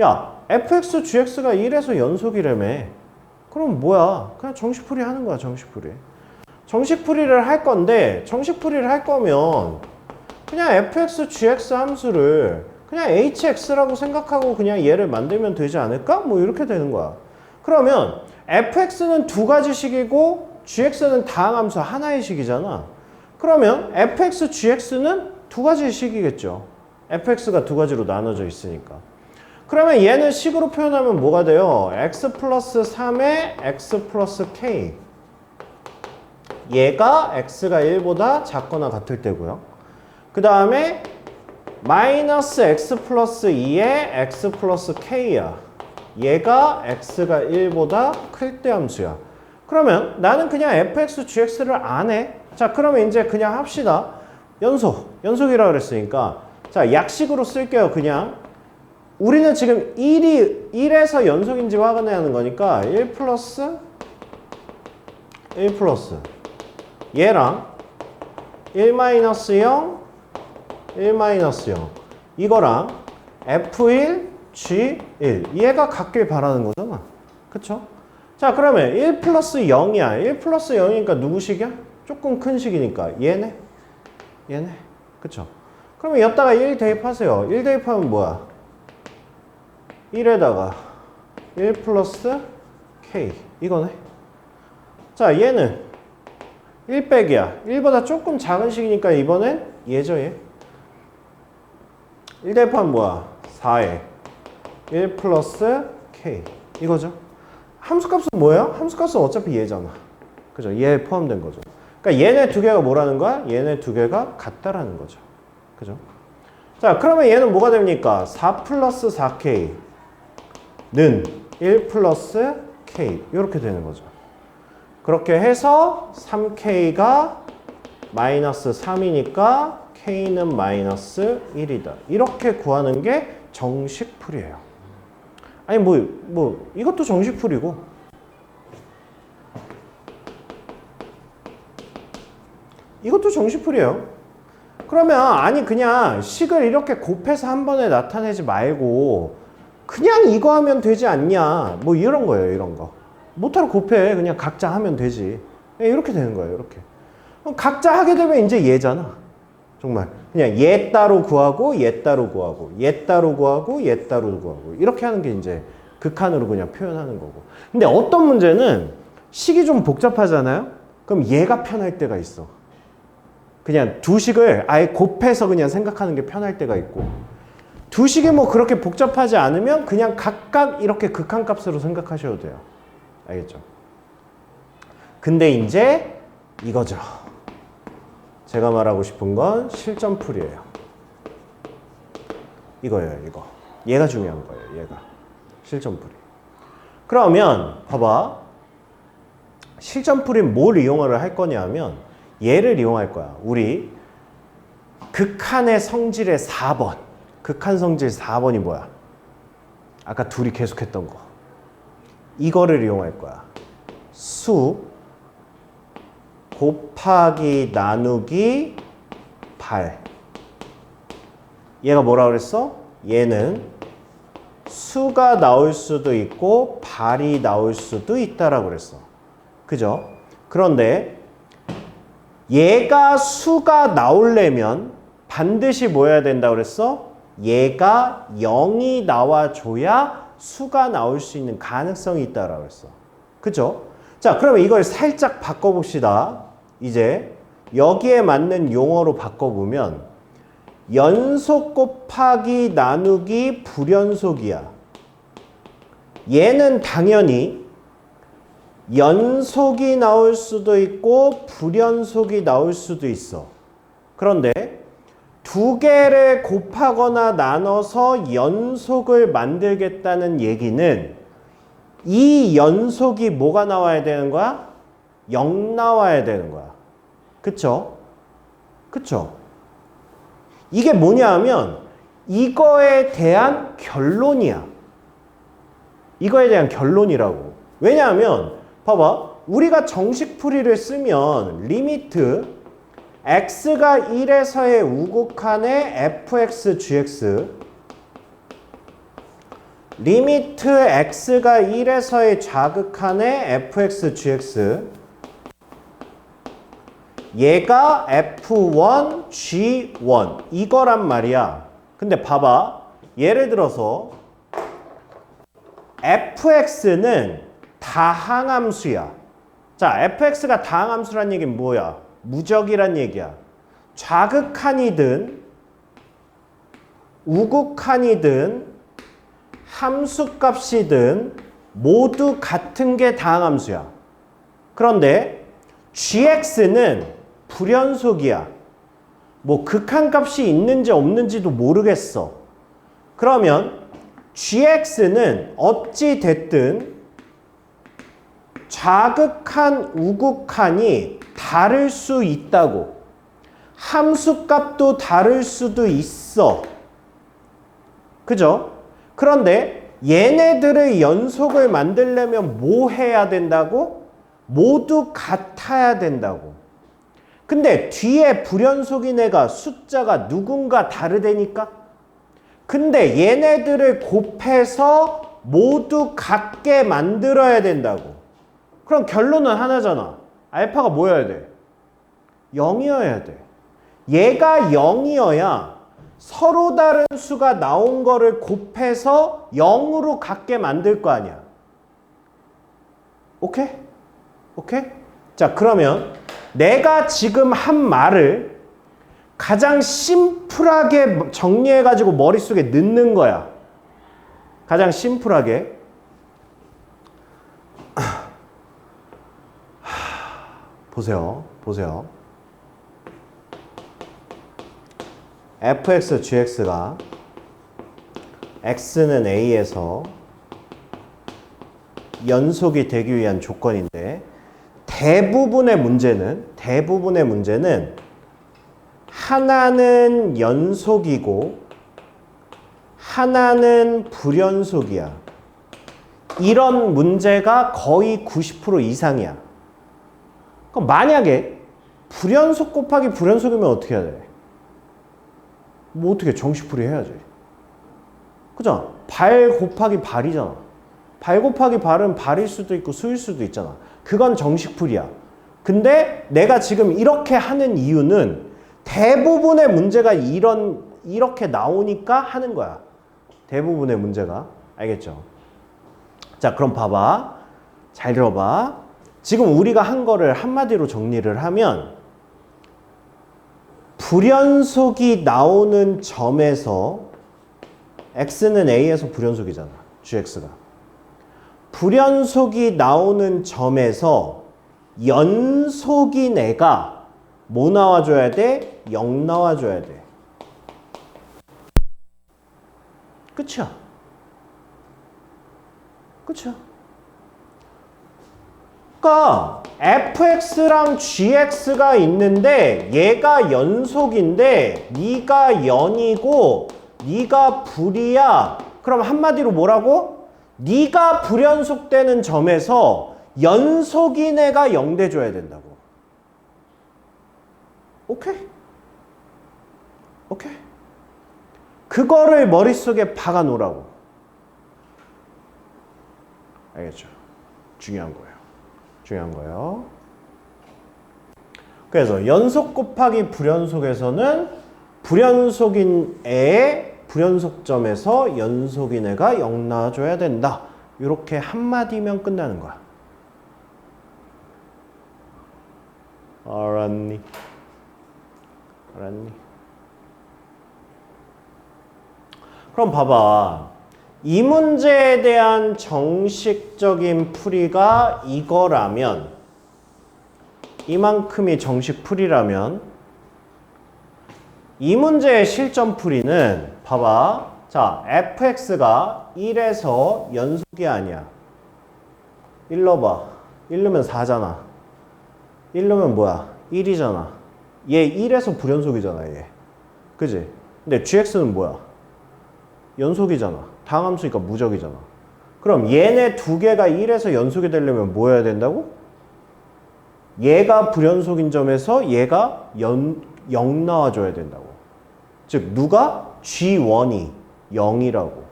야, fx, gx가 1에서 연속이라며. 그럼 뭐야? 그냥 정식풀이 하는 거야. 정식풀이를 할 건데, 정식풀이를 할 거면 그냥 fx, gx 함수를 그냥 hx라고 생각하고 그냥 얘를 만들면 되지 않을까? 뭐 이렇게 되는 거야. 그러면 fx는 두 가지 식이고 gx는 다항함수 하나의 식이잖아. 그러면 fx, gx는 두 가지 식이겠죠. fx가 두 가지로 나눠져 있으니까. 그러면 얘는 식으로 표현하면 뭐가 돼요? x 플러스 3에 x 플러스 k. 얘가 x가 1보다 작거나 같을 때고요. 그 다음에 마이너스 x 플러스 2에 x 플러스 k야. 얘가 x가 1보다 클 때 함수야. 그러면 나는 그냥 fx, gx를 안 해. 자, 그러면 이제 그냥 합시다. 연속이라고 그랬으니까. 자, 약식으로 쓸게요. 그냥. 우리는 지금 1에서 연속인지 확인해야 하는 거니까 1 플러스 얘랑 1 마이너스 0, 1 마이너스 0 이거랑 F1, G1 얘가 같길 바라는 거잖아. 그쵸? 자, 그러면 1 플러스 0이야. 1 플러스 0이니까 누구 식이야? 조금 큰 식이니까 얘네. 그쵸? 그러면 여기다가 1 대입하세요. 1 대입하면 뭐야? 1에다가 1 플러스 K 이거네. 자, 얘는 1 빼기야. 1보다 조금 작은 식이니까 이번엔 얘죠, 얘. 1 대입하면 뭐야? 4에 1 플러스 K 이거죠. 함수값은 뭐예요? 함수값은 어차피 얘잖아. 그죠? 얘 포함된 거죠. 그러니까 얘네 두 개가 뭐라는 거야? 얘네 두 개가 같다라는 거죠. 그죠? 자, 그러면 얘는 뭐가 됩니까? 4 플러스 4K는 1 플러스 K 이렇게 되는 거죠. 그렇게 해서 3K가 마이너스 3이니까 K는 마이너스 1이다. 이렇게 구하는 게 정식풀이에요. 아니 뭐 이것도 정식풀이고 이것도 정식풀이에요. 그러면 아니 그냥 식을 이렇게 곱해서 한 번에 나타내지 말고 그냥 이거 하면 되지 않냐 뭐 이런 거예요. 이런 거 못하러 곱해. 그냥 각자 하면 되지. 이렇게 되는 거예요. 이렇게 각자 하게 되면 이제 얘잖아. 정말 그냥 얘 따로 구하고 얘 따로 구하고 얘 따로 구하고 얘 따로 구하고 이렇게 하는 게 이제 극한으로 그냥 표현하는 거고. 근데 어떤 문제는 식이 좀 복잡하잖아요. 그럼 얘가 편할 때가 있어. 그냥 두 식을 아예 곱해서 그냥 생각하는 게 편할 때가 있고, 두 식이 뭐 그렇게 복잡하지 않으면 그냥 각각 이렇게 극한값으로 생각하셔도 돼요. 알겠죠? 근데 이제 이거죠. 제가 말하고 싶은 건 실전풀이에요. 이거예요, 이거. 얘가 중요한 거예요, 얘가. 실전풀이. 그러면 봐봐. 실전풀이는 뭘 이용을 할 거냐면 얘를 이용할 거야. 우리 극한의 성질의 4번. 극한 성질 4번이 뭐야? 아까 둘이 계속했던 거. 이거를 이용할 거야. 수 곱하기 나누기 발. 얘가 뭐라 그랬어? 얘는 수가 나올 수도 있고 발이 나올 수도 있다라고 그랬어. 그죠? 그런데 얘가 수가 나오려면 반드시 뭐 해야 된다고 그랬어? 얘가 0이 나와줘야 수가 나올 수 있는 가능성이 있다라고 그랬어. 그죠? 자, 그러면 이걸 살짝 바꿔봅시다. 이제 여기에 맞는 용어로 바꿔보면 연속 곱하기 나누기 불연속이야. 얘는 당연히 연속이 나올 수도 있고 불연속이 나올 수도 있어. 그런데 두 개를 곱하거나 나눠서 연속을 만들겠다는 얘기는 이 연속이 뭐가 나와야 되는 거야? 0 나와야 되는 거야. 그쵸? 그쵸? 이게 뭐냐 하면 이거에 대한 결론이야. 이거에 대한 결론이라고. 왜냐하면 봐봐. 우리가 정식풀이를 쓰면 리미트 x가 1에서의 우극한의 fx, gx 리미트 x가 1에서의 좌극한의 fx, gx 얘가 F1, G1 이거란 말이야. 근데 봐봐. 예를 들어서 fx는 다항함수야. 자, fx가 다항함수란 얘기는 뭐야? 무적이란 얘기야. 좌극한이든 우극한이든 함수값이든 모두 같은 게 다항함수야. 그런데 gx는 불연속이야. 뭐 극한값이 있는지 없는지도 모르겠어. 그러면 gx는 어찌 됐든 좌극한, 우극한이 다를 수 있다고. 함수값도 다를 수도 있어. 그죠? 그런데 얘네들의 연속을 만들려면 뭐 해야 된다고? 모두 같아야 된다고. 근데 뒤에 불연속인 애가 숫자가 누군가 다르다니까? 근데 얘네들을 곱해서 모두 같게 만들어야 된다고. 그럼 결론은 하나잖아. 알파가 뭐여야 돼? 0이어야 돼. 얘가 0이어야 서로 다른 수가 나온 거를 곱해서 0으로 같게 만들 거 아니야. 오케이? 오케이? 자, 그러면 내가 지금 한 말을 가장 심플하게 정리해가지고 머릿속에 넣는 거야. 가장 심플하게. 보세요. 보세요. fx, gx가 x는 a에서 연속이 되기 위한 조건인데 대부분의 문제는 하나는 연속이고 하나는 불연속이야. 이런 문제가 거의 90% 이상이야. 그럼 만약에 불연속 곱하기 불연속이면 어떻게 해야 돼? 뭐 어떻게 정식풀이 해야지. 그죠? 발 곱하기 발이잖아. 발 곱하기 발은 발일 수도 있고 수일 수도 있잖아. 그건 정식풀이야. 근데 내가 지금 이렇게 하는 이유는 대부분의 문제가 이렇게 나오니까 하는 거야. 대부분의 문제가. 알겠죠? 자, 그럼 봐봐. 잘 들어봐. 지금 우리가 한 거를 한마디로 정리를 하면 불연속이 나오는 점에서 x는 a에서 불연속이잖아. gx가. 불연속이 나오는 점에서 연속인 애가 뭐 나와줘야 돼? 0 나와줘야 돼. 끝이야. 끝이야. 그러니까 fx랑 gx가 있는데 얘가 연속인데 네가 연이고 네가 불이야. 그럼 한마디로 뭐라고? 네가 불연속되는 점에서 연속인 애가 0 돼줘야 된다고. 오케이? 오케이? 그거를 머릿속에 박아 놓으라고. 알겠죠? 중요한 거예요. 중요한 거예요. 그래서 연속 곱하기 불연속에서는 불연속인 애의 불연속점에서 연속인 애가 0 나와줘야 된다. 이렇게 한마디면 끝나는 거야. 알았니? 알았니? 그럼 봐봐. 이 문제에 대한 정식적인 풀이가 이거라면, 이만큼이 정식 풀이라면, 이 문제의 실전 풀이는 봐봐. 자, fx가 1에서 연속이 아니야. 1 넣어봐. 1 넣으면 4잖아. 1 넣으면 뭐야? 1이잖아. 얘 1에서 불연속이잖아, 얘. 그지? 근데 gx는 뭐야? 연속이잖아. 다항함수니까 무적이잖아. 그럼 얘네 두 개가 1에서 연속이 되려면 뭐 해야 된다고? 얘가 불연속인 점에서 얘가 0 나와줘야 된다고. 즉 누가? G1이 0이라고.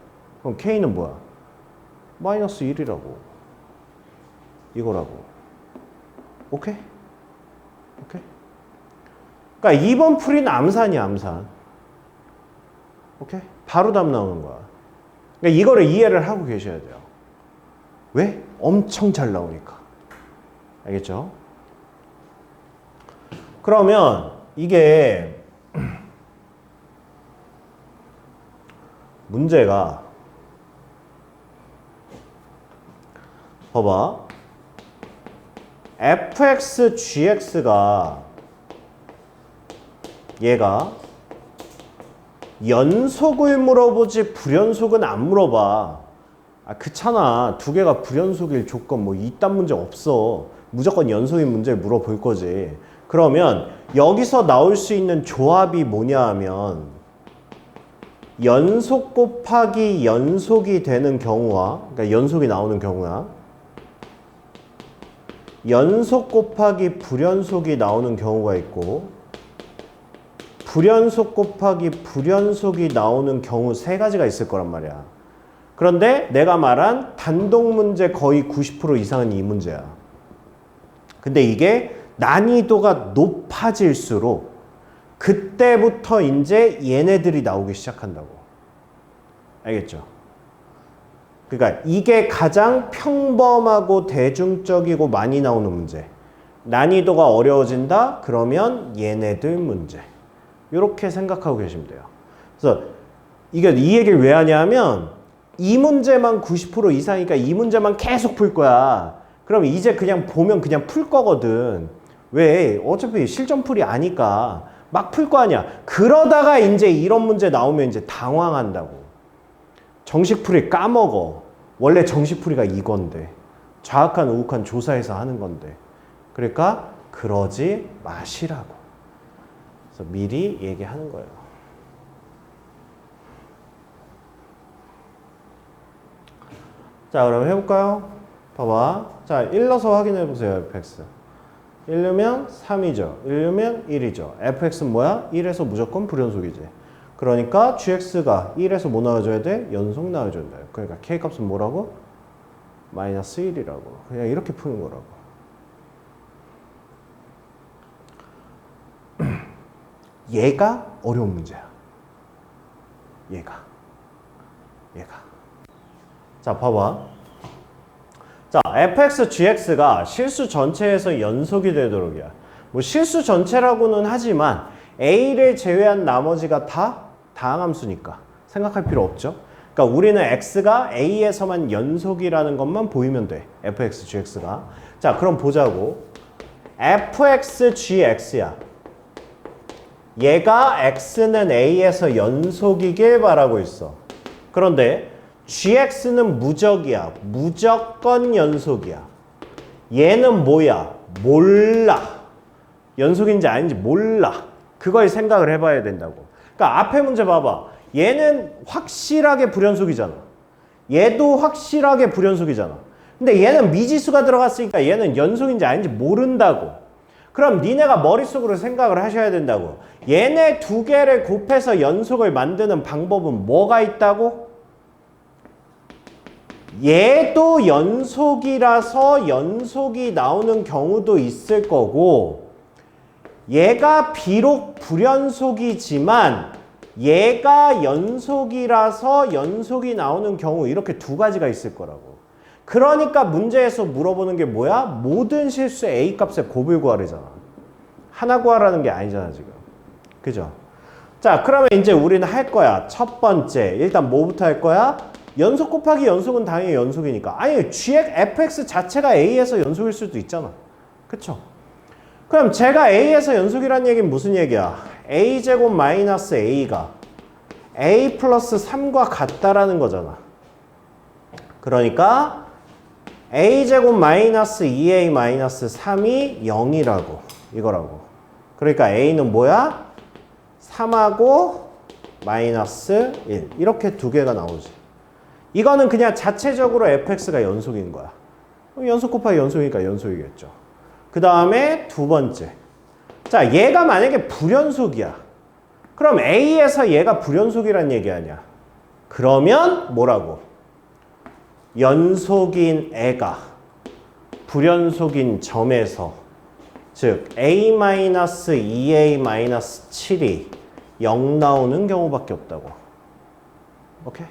그럼 K는 뭐야? 마이너스 1이라고. 이거라고. 오케이? 오케이? 그러니까 2번 풀이는 암산이야, 암산. 오케이? 바로 답 나오는 거야. 그러니까 이거를 이해를 하고 계셔야 돼요. 왜? 엄청 잘 나오니까. 알겠죠? 그러면 이게 문제가 봐봐. fx, gx가 얘가 연속을 물어보지 불연속은 안 물어봐. 아, 그렇잖아. 두 개가 불연속일 조건 뭐 이딴 문제 없어. 무조건 연속인 문제를 물어볼 거지. 그러면 여기서 나올 수 있는 조합이 뭐냐 하면 연속 곱하기 연속이 되는 경우와, 그러니까 연속이 나오는 경우야, 연속 곱하기 불연속이 나오는 경우가 있고, 불연속 곱하기 불연속이 나오는 경우 세 가지가 있을 거란 말이야. 그런데 내가 말한 단독 문제 거의 90% 이상은 이 문제야. 근데 이게 난이도가 높아질수록 그때부터 이제 얘네들이 나오기 시작한다고. 알겠죠? 그러니까 이게 가장 평범하고 대중적이고 많이 나오는 문제. 난이도가 어려워진다? 그러면 얘네들 문제. 이렇게 생각하고 계시면 돼요. 그래서 이게 이 얘기를 왜 하냐면 이 문제만 90% 이상이니까 이 문제만 계속 풀 거야. 그럼 이제 그냥 보면 그냥 풀 거거든. 왜? 어차피 실전풀이 아니까 막 풀 거 아니야. 그러다가 이제 이런 문제 나오면 이제 당황한다고. 정식풀이 까먹어. 원래 정식풀이가 이건데. 좌악한 우악한 조사해서 하는 건데. 그러니까 그러지 마시라고. 그래서 미리 얘기하는 거예요. 자, 그럼 해볼까요? 봐봐. 자, 1 넣어서 확인해 보세요. fx. 1 넣으면 3이죠. 1 넣으면 1이죠. fx는 뭐야? 1에서 무조건 불연속이지. 그러니까 gx가 1에서 뭐 나와줘야 돼? 연속 나와줘야 돼. 그러니까 k값은 뭐라고? 마이너스 1이라고. 그냥 이렇게 푸는 거라고. 얘가 어려운 문제야. 얘가. 자, 봐봐. 자, fx, gx가 실수 전체에서 연속이 되도록이야. 뭐 실수 전체라고는 하지만 a를 제외한 나머지가 다 다항함수니까 생각할 필요 없죠. 그러니까 우리는 x가 a에서만 연속이라는 것만 보이면 돼. fx, gx가. 자, 그럼 보자고. fx, gx야. 얘가 x는 a에서 연속이길 바라고 있어. 그런데 gx는 무적이야. 무조건 연속이야. 얘는 뭐야? 몰라. 연속인지 아닌지 몰라. 그걸 생각을 해봐야 된다고. 그러니까 앞에 문제 봐봐. 얘는 확실하게 불연속이잖아. 얘도 확실하게 불연속이잖아. 근데 얘는 미지수가 들어갔으니까 얘는 연속인지 아닌지 모른다고. 그럼 니네가 머릿속으로 생각을 하셔야 된다고. 얘네 두 개를 곱해서 연속을 만드는 방법은 뭐가 있다고? 얘도 연속이라서 연속이 나오는 경우도 있을 거고, 얘가 비록 불연속이지만 얘가 연속이라서 연속이 나오는 경우, 이렇게 두 가지가 있을 거라고. 그러니까 문제에서 물어보는 게 뭐야? 모든 실수 A 값의 곱을 구하래잖아. 하나 구하라는 게 아니잖아 지금. 그죠? 자, 그러면 이제 우리는 할 거야. 첫 번째, 일단 뭐부터 할 거야? 연속 곱하기 연속은 당연히 연속이니까. 아니, fx 자체가 a에서 연속일 수도 있잖아. 그쵸? 그럼 제가 a에서 연속이란 얘기는 무슨 얘기야? a제곱 마이너스 a가 a 플러스 3과 같다라는 거잖아. 그러니까 a제곱 마이너스 2a 마이너스 3이 0이라고. 이거라고. 그러니까 a는 뭐야? 3하고 마이너스 1. 이렇게 두 개가 나오지. 이거는 그냥 자체적으로 fx가 연속인 거야. 연속 곱하기 연속이니까 연속이겠죠. 그 다음에 두 번째. 자, 얘가 만약에 불연속이야. 그럼 a에서 얘가 불연속이란 얘기 아니야. 그러면 뭐라고? 연속인 애가 불연속인 점에서 즉 a-2a-7이 0 나오는 경우밖에 없다고. 오케이?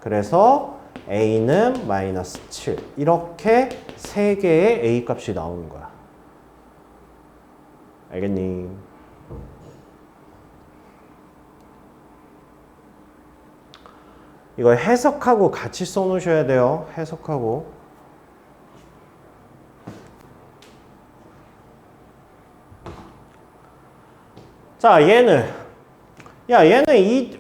그래서 a는 마이너스 7. 이렇게 세 개의 a 값이 나오는 거야. 알겠니? 이거 해석하고 같이 써놓으셔야 돼요. 해석하고. 자, 얘는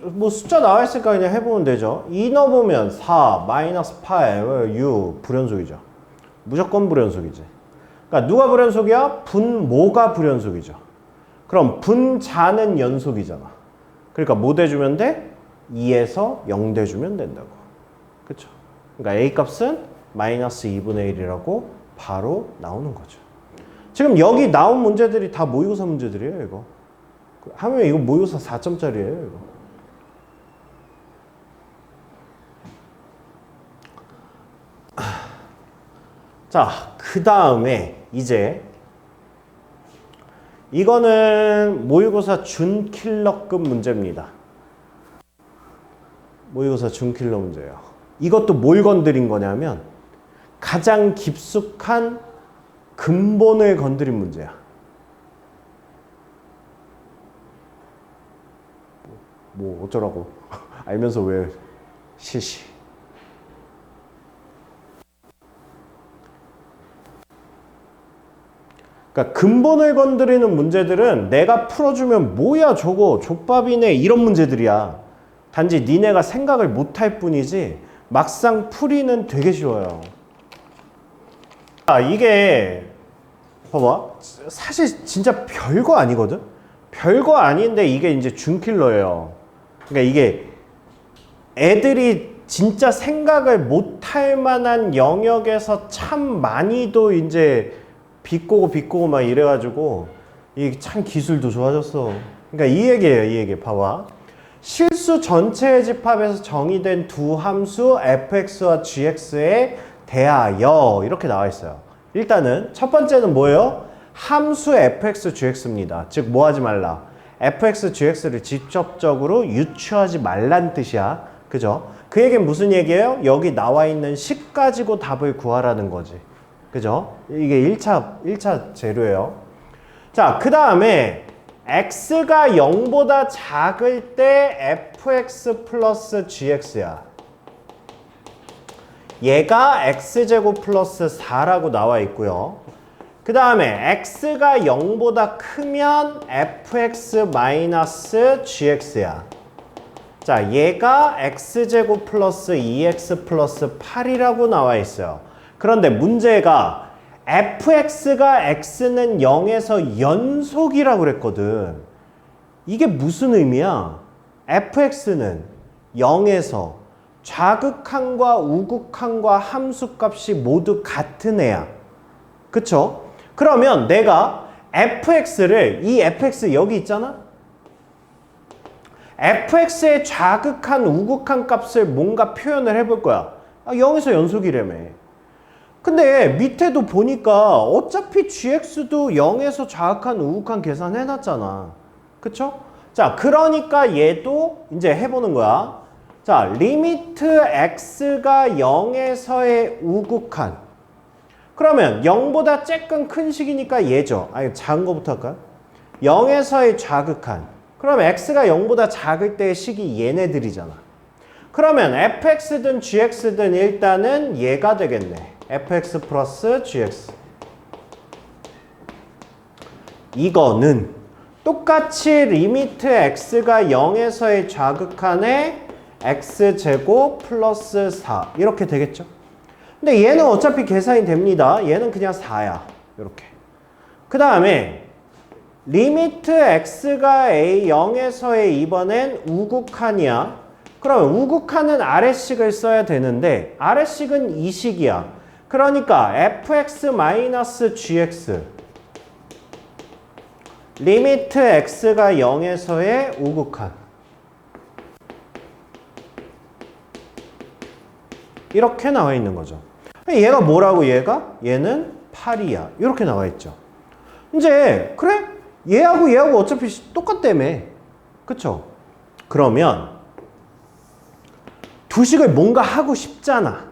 뭐 숫자 나와 있으니까 그냥 해보면 되죠. 2 넣어보면 4, 마이너스 8, 6, 불연속이죠. 무조건 불연속이지. 그러니까 누가 불연속이야? 분모가 불연속이죠. 그럼 분자는 연속이잖아. 그러니까 뭐 대주면 돼? 2에서 0 대주면 된다고. 그쵸? 그러니까 A 값은 마이너스 2분의 1이라고 바로 나오는 거죠. 지금 여기 나온 문제들이 다 모의고사 문제들이에요, 이거. 하면 이거 모의고사 4점짜리예요, 이거. 자, 그 다음에 이제 이거는 모의고사 준킬러급 문제입니다. 모의고사 준킬러 문제예요. 이것도 뭘 건드린 거냐면 가장 깊숙한 근본을 건드린 문제야. 뭐 어쩌라고. 알면서 왜 시시. 그러니까 근본을 건드리는 문제들은 내가 풀어주면 뭐야 저거 족밥이네 이런 문제들이야. 단지 니네가 생각을 못할 뿐이지 막상 풀이는 되게 쉬워요. 이게 봐봐. 사실 진짜 별거 아니거든? 별거 아닌데 이게 이제 준킬러예요. 그러니까 이게 애들이 진짜 생각을 못할 만한 영역에서 참 많이도 이제 비꼬고 막 이래가지고 이게 참 기술도 좋아졌어. 그러니까 이 얘기예요, 이 얘기. 봐봐. 실수 전체의 집합에서 정의된 두 함수 fx와 gx에 대하여 이렇게 나와 있어요. 일단은 첫 번째는 뭐예요? 함수 fx, gx입니다. 즉 뭐 하지 말라? fx, gx를 직접적으로 유추하지 말란 뜻이야. 그죠? 그 얘기는 무슨 얘기예요? 여기 나와 있는 식 가지고 답을 구하라는 거지. 그죠? 이게 1차 재료예요. 자, 그 다음에 x가 0보다 작을 때 fx 플러스 gx야. 얘가 x제곱 플러스 4라고 나와 있고요. 그 다음에 x가 0보다 크면 fx 마이너스 gx야. 자, 얘가 x제곱 플러스 2x 플러스 8이라고 나와 있어요. 그런데 문제가 fx가 x는 0에서 연속이라고 그랬거든. 이게 무슨 의미야? fx는 0에서 좌극항과 우극항과 함수값이 모두 같은 애야. 그쵸? 그러면 내가 fx를, 이 fx 여기 있잖아? fx의 좌극한, 우극한 값을 뭔가 표현을 해볼 거야. 0에서 연속이라며. 근데 밑에도 보니까 어차피 gx도 0에서 좌극한, 우극한 계산해놨잖아. 그쵸? 자, 그러니까 얘도 이제 해보는 거야. 자, 리미트 x가 0에서의 우극한. 그러면 0보다 조금 큰 식이니까 얘죠. 아니, 작은 거부터 할까요? 0에서의 좌극한. 그럼 x가 0보다 작을 때의 식이 얘네들이잖아. 그러면 fx든 gx든 일단은 얘가 되겠네. fx 플러스 gx. 이거는 똑같이 리미트 x가 0에서의 좌극한에 x제곱 플러스 4 이렇게 되겠죠. 근데 얘는 어차피 계산이 됩니다. 얘는 그냥 4야. 이렇게. 그 다음에 리미트 x가 a 0에서의 이번엔 우극한이야. 그러면 우극한은 아래식을 써야 되는데 아래식은 이 식이야. 그러니까 fx 마이너스 gx 리미트 x가 0에서의 우극한 이렇게 나와 있는 거죠. 얘가 뭐라고 얘가? 얘는 8이야. 이렇게 나와 있죠. 이제 그래? 얘하고 얘하고 어차피 똑같다며. 그쵸? 그러면 두식을 뭔가 하고 싶잖아.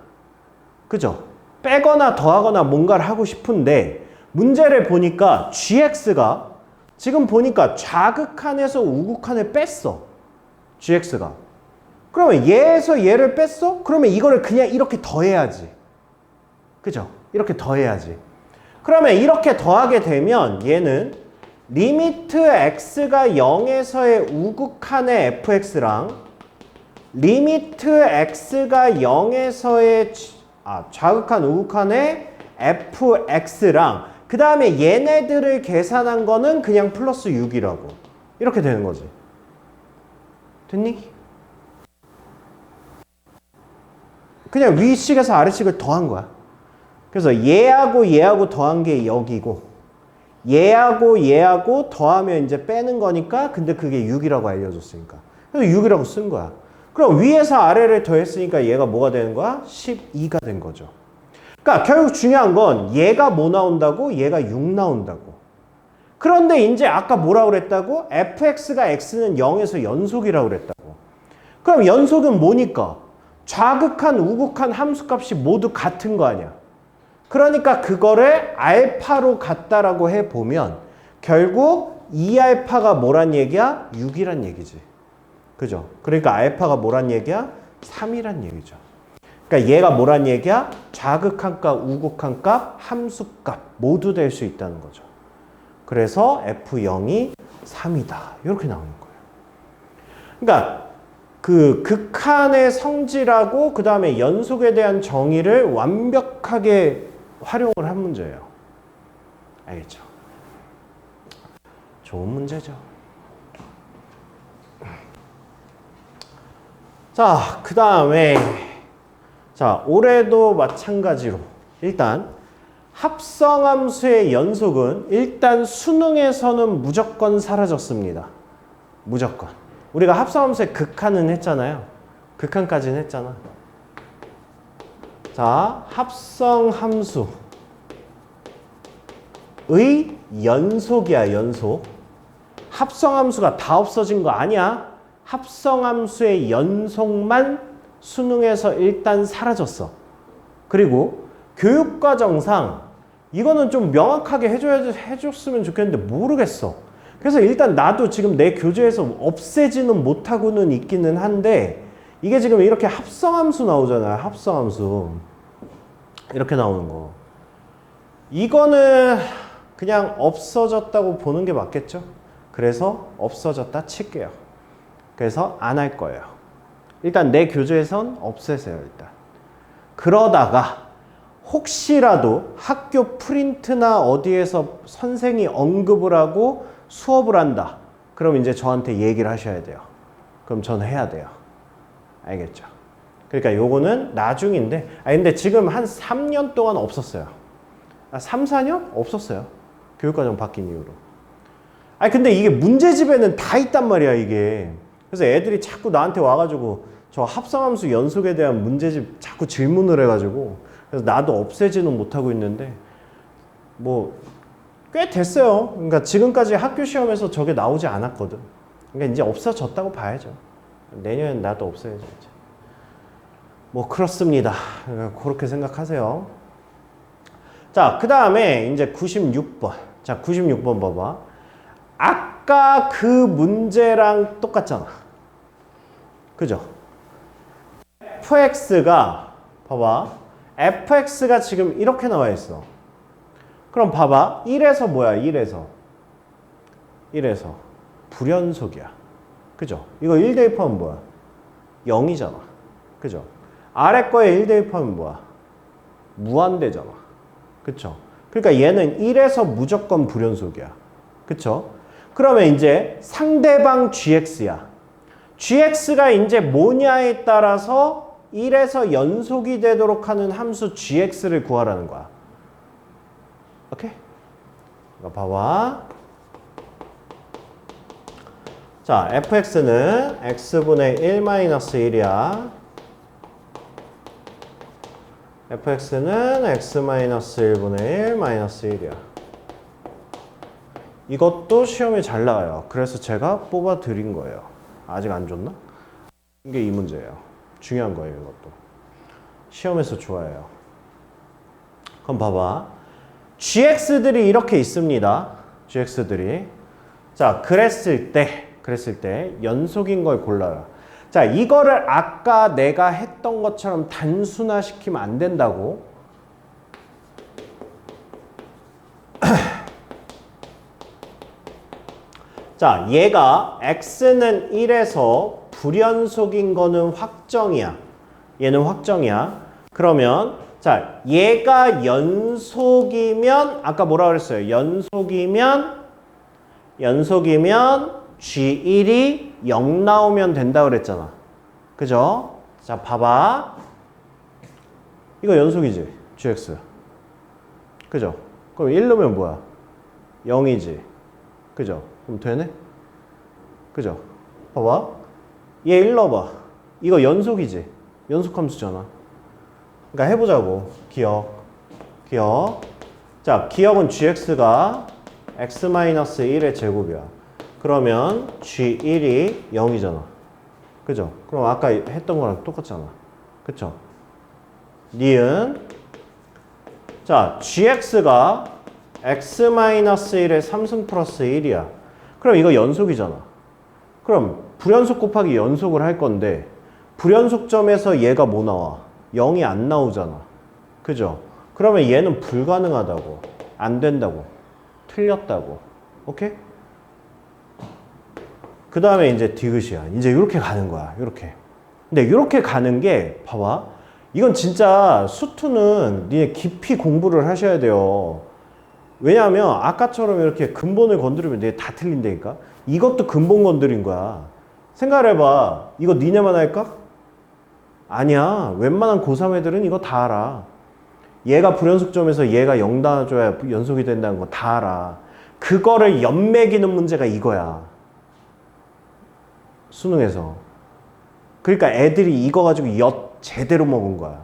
그죠? 빼거나 더하거나 뭔가를 하고 싶은데 문제를 보니까 gx가 지금 보니까 좌극한에서 우극한을 뺐어. gx가. 그러면 얘에서 얘를 뺐어? 그러면 이거를 그냥 이렇게 더해야지. 그죠? 이렇게 더해야지. 그러면 이렇게 더하게 되면 얘는 리미트 x가 0에서의 우극한의 fx랑 리미트 x가 0에서의 좌극한 우극한의 fx랑 그 다음에 얘네들을 계산한 거는 그냥 플러스 6이라고 이렇게 되는 거지. 됐니? 그냥 위식에서 아래식을 더한 거야. 그래서 얘하고 얘하고 더한 게 여기고 얘하고 얘하고 더하면 이제 빼는 거니까 근데 그게 6이라고 알려줬으니까 그래서 6이라고 쓴 거야. 그럼 위에서 아래를 더했으니까 얘가 뭐가 되는 거야? 12가 된 거죠. 그러니까 결국 중요한 건 얘가 뭐 나온다고? 얘가 6 나온다고. 그런데 이제 아까 뭐라고 그랬다고? fx가 x는 0에서 연속이라고 그랬다고. 그럼 연속은 뭐니까? 좌극한, 우극한 함수값이 모두 같은 거 아니야. 그러니까 그거를 알파로 같다라고 해보면 결국 2알파가 뭐란 얘기야? 6이란 얘기지. 그죠? 그러니까 알파가 뭐란 얘기야? 3이란 얘기죠. 그러니까 얘가 뭐란 얘기야? 좌극한 값, 우극한 값, 함수값 모두 될 수 있다는 거죠. 그래서 F0이 3이다. 이렇게 나오는 거예요. 그러니까 그 극한의 성질하고 그 다음에 연속에 대한 정의를 완벽하게 활용을 한 문제예요. 알겠죠? 좋은 문제죠. 자, 그 다음에 자, 올해도 마찬가지로 일단 합성함수의 연속은 일단 수능에서는 무조건 사라졌습니다. 무조건. 우리가 합성함수의 극한은 했잖아요. 극한까지는 했잖아. 자, 합성함수의 연속이야, 연속. 합성함수가 다 없어진 거 아니야. 합성함수의 연속만 수능에서 일단 사라졌어. 그리고 교육과정상 이거는 좀 명확하게 해줬으면 좋겠는데 모르겠어. 그래서 일단 나도 지금 내 교재에서 없애지는 못하고는 있기는 한데 이게 지금 이렇게 합성함수 나오잖아요. 합성함수. 이렇게 나오는 거. 이거는 그냥 없어졌다고 보는 게 맞겠죠? 그래서 없어졌다 칠게요. 그래서 안 할 거예요. 일단 내 교재에선 없애세요. 일단. 그러다가 혹시라도 학교 프린트나 어디에서 선생이 언급을 하고 수업을 한다. 그럼 이제 저한테 얘기를 하셔야 돼요. 그럼 저는 해야 돼요. 알겠죠? 그러니까 요거는 나중인데 근데 지금 한 3년 동안 없었어요. 3, 4년? 없었어요. 교육과정 바뀐 이후로. 근데 이게 문제집에는 다 있단 말이야, 이게. 그래서 애들이 자꾸 나한테 와가지고 저 합성함수 연속에 대한 문제집 자꾸 질문을 해가지고 그래서 나도 없애지는 못하고 있는데 뭐 꽤 됐어요. 그러니까 지금까지 학교 시험에서 저게 나오지 않았거든. 그러니까 이제 없어졌다고 봐야죠. 내년엔 나도 없어야죠. 이제. 뭐 그렇습니다. 그러니까 그렇게 생각하세요. 자, 그 다음에 이제 96번. 자, 96번 봐봐. 아까 그 문제랑 똑같잖아. 그죠? fx가 봐봐. fx가 지금 이렇게 나와 있어. 그럼 봐봐. 1에서 뭐야? 1에서 불연속이야. 그죠? 이거 1 대입하면 뭐야? 0이잖아. 그죠? 아래 거에 1 대입하면 뭐야? 무한대잖아. 그쵸? 그러니까 얘는 1에서 무조건 불연속이야. 그쵸? 그러면 이제 상대방 gx야. gx가 이제 뭐냐에 따라서 1에서 연속이 되도록 하는 함수 gx를 구하라는 거야. 오케이? 이거 봐봐. 자, fx는 x분의 1-1이야. fx는 x-1분의 1-1이야. 이것도 시험에 잘 나와요. 그래서 제가 뽑아 드린 거예요. 아직 안 줬나? 이게 이 문제예요. 중요한 거예요, 이것도. 시험에서 좋아해요. 그럼 봐봐. gx들이 이렇게 있습니다. gx들이. 자, 그랬을 때 연속인 걸 골라요. 자, 이거를 아까 내가 했던 것처럼 단순화시키면 안 된다고. 자, 얘가 x는 1에서 불연속인 거는 확정이야. 얘는 확정이야. 그러면 자, 얘가 연속이면 아까 뭐라 그랬어요? 연속이면 G1이 0 나오면 된다 그랬잖아. 그죠? 자, 봐봐. 이거 연속이지? GX. 그죠? 그럼 1 넣으면 뭐야? 0이지. 그죠? 그럼 되네? 그죠? 봐봐. 얘 1 넣어봐. 이거 연속이지? 연속함수잖아. 그러니까 해보자고. 기억. 자, 기억은 gx가 x-1의 제곱이야. 그러면 g1이 0이잖아. 그죠? 그럼 아까 했던 거랑 똑같잖아. 그쵸? 니은. 자, gx가 x-1의 3승 플러스 1이야. 그럼 이거 연속이잖아. 그럼 불연속 곱하기 연속을 할 건데 불연속점에서 얘가 뭐 나와? 0이 안 나오잖아. 그죠? 그러면 얘는 불가능하다고. 안 된다고. 틀렸다고. 오케이? 그 다음에 이제 디귿이야. 이제 이렇게 가는 거야. 이렇게. 근데 이렇게 가는 게 봐봐. 이건 진짜 수투는 니네 깊이 공부를 하셔야 돼요. 왜냐하면 아까처럼 이렇게 근본을 건드리면 내 다 틀린다니까. 이것도 근본 건드린 거야. 생각을 해봐. 이거 니네만 할까? 아니야. 웬만한 고3 애들은 이거 다 알아. 얘가 불연속점에서 얘가 0 나와줘야 연속이 된다는 거 다 알아. 그거를 연매기는 문제가 이거야. 수능에서. 그러니까 애들이 이거 가지고 엿 제대로 먹은 거야.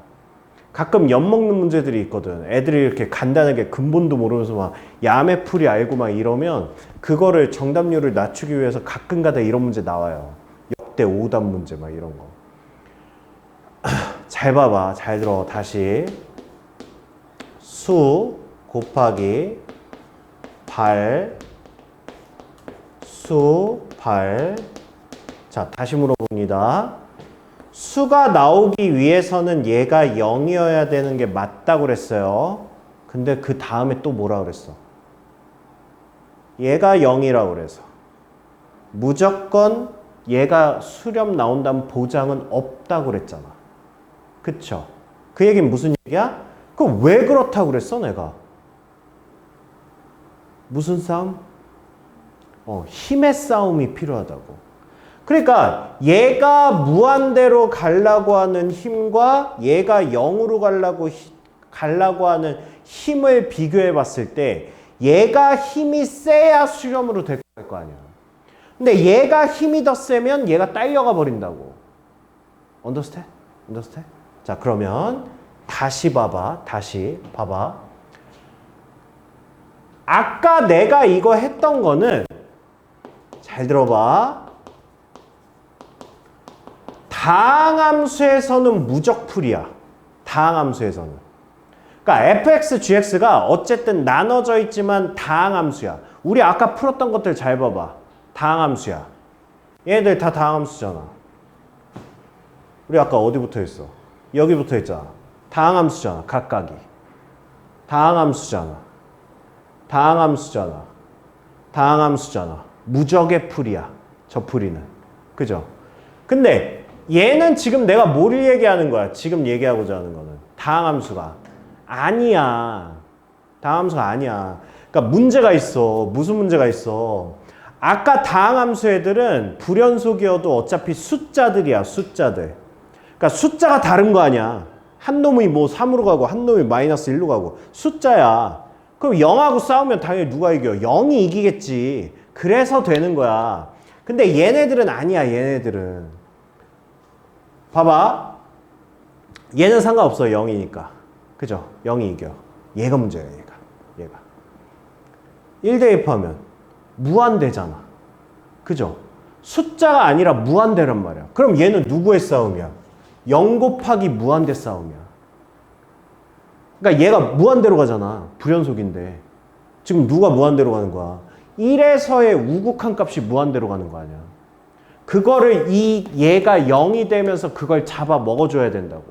가끔 엿 먹는 문제들이 있거든. 애들이 이렇게 간단하게 근본도 모르면서 막 야매풀이 알고 막 이러면 그거를 정답률을 낮추기 위해서 가끔가다 이런 문제 나와요. 역대 오답 문제 막 이런 거. 잘 봐봐. 잘 들어. 다시. 수 곱하기 발. 수, 발. 자, 다시 물어봅니다. 수가 나오기 위해서는 얘가 0이어야 되는 게 맞다고 그랬어요. 근데 그 다음에 또 뭐라 그랬어? 얘가 0이라고 그래서. 무조건 얘가 수렴 나온다는 보장은 없다고 그랬잖아. 그쵸? 그 얘기는 무슨 얘기야? 그럼 왜 그렇다고 그랬어, 내가? 무슨 싸움? 힘의 싸움이 필요하다고. 그러니까 얘가 무한대로 가려고 하는 힘과 얘가 0으로 가려고 하는 힘을 비교해 봤을 때 얘가 힘이 세야 수렴으로 될 거 아니야. 근데 얘가 힘이 더 세면 얘가 딸려가 버린다고. Understand? 자, 그러면 다시 봐봐. 아까 내가 이거 했던 거는 잘 들어봐. 다항함수에서는 무적풀이야. 다항함수에서는. 그러니까 fx, gx가 어쨌든 나눠져 있지만 다항함수야. 우리 아까 풀었던 것들 잘 봐봐. 다항함수야. 얘네들 다 다항함수잖아. 우리 아까 어디 붙어 있어? 여기 붙어 있잖아. 다항함수잖아. 각각이. 다항함수잖아. 무적의 풀이야. 저 풀이는. 그죠? 근데 얘는 지금 내가 뭘 얘기하는 거야? 지금 얘기하고자 하는 거는. 다항함수가. 아니야. 다항함수가 아니야. 그러니까 문제가 있어. 무슨 문제가 있어? 아까 다항함수 애들은 불연속이어도 어차피 숫자들이야. 숫자들. 그러니까 숫자가 다른 거 아니야. 한 놈이 뭐 3으로 가고 한 놈이 마이너스 1로 가고 숫자야. 그럼 0하고 싸우면 당연히 누가 이겨? 0이 이기겠지. 그래서 되는 거야. 근데 얘네들은 아니야. 얘네들은. 봐봐. 얘는 상관없어. 0이니까. 그죠? 0이 이겨. 얘가 문제야. 얘가. 1 대입하면 무한대잖아. 그죠? 숫자가 아니라 무한대란 말이야. 그럼 얘는 누구의 싸움이야? 0 곱하기 무한대 싸움이야. 그러니까 얘가 무한대로 가잖아. 불연속인데. 지금 누가 무한대로 가는 거야? 1에서의 우극한 값이 무한대로 가는 거 아니야. 그거를 얘가 0이 되면서 그걸 잡아 먹어줘야 된다고.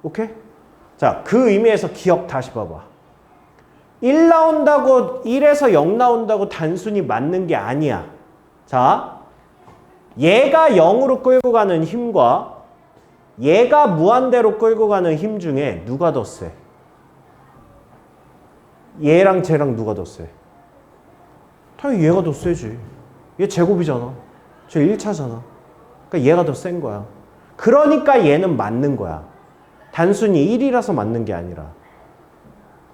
오케이? 자, 그 의미에서 기억 다시 봐봐. 1 나온다고 1에서 0 나온다고 단순히 맞는 게 아니야. 자, 얘가 0으로 끌고 가는 힘과 얘가 무한대로 끌고 가는 힘 중에 누가 더 세? 얘랑 쟤랑 누가 더 세? 당연히 얘가 더 세지. 얘 제곱이잖아. 저 1차잖아. 그러니까 얘가 더 센 거야. 그러니까 얘는 맞는 거야. 단순히 1이라서 맞는 게 아니라.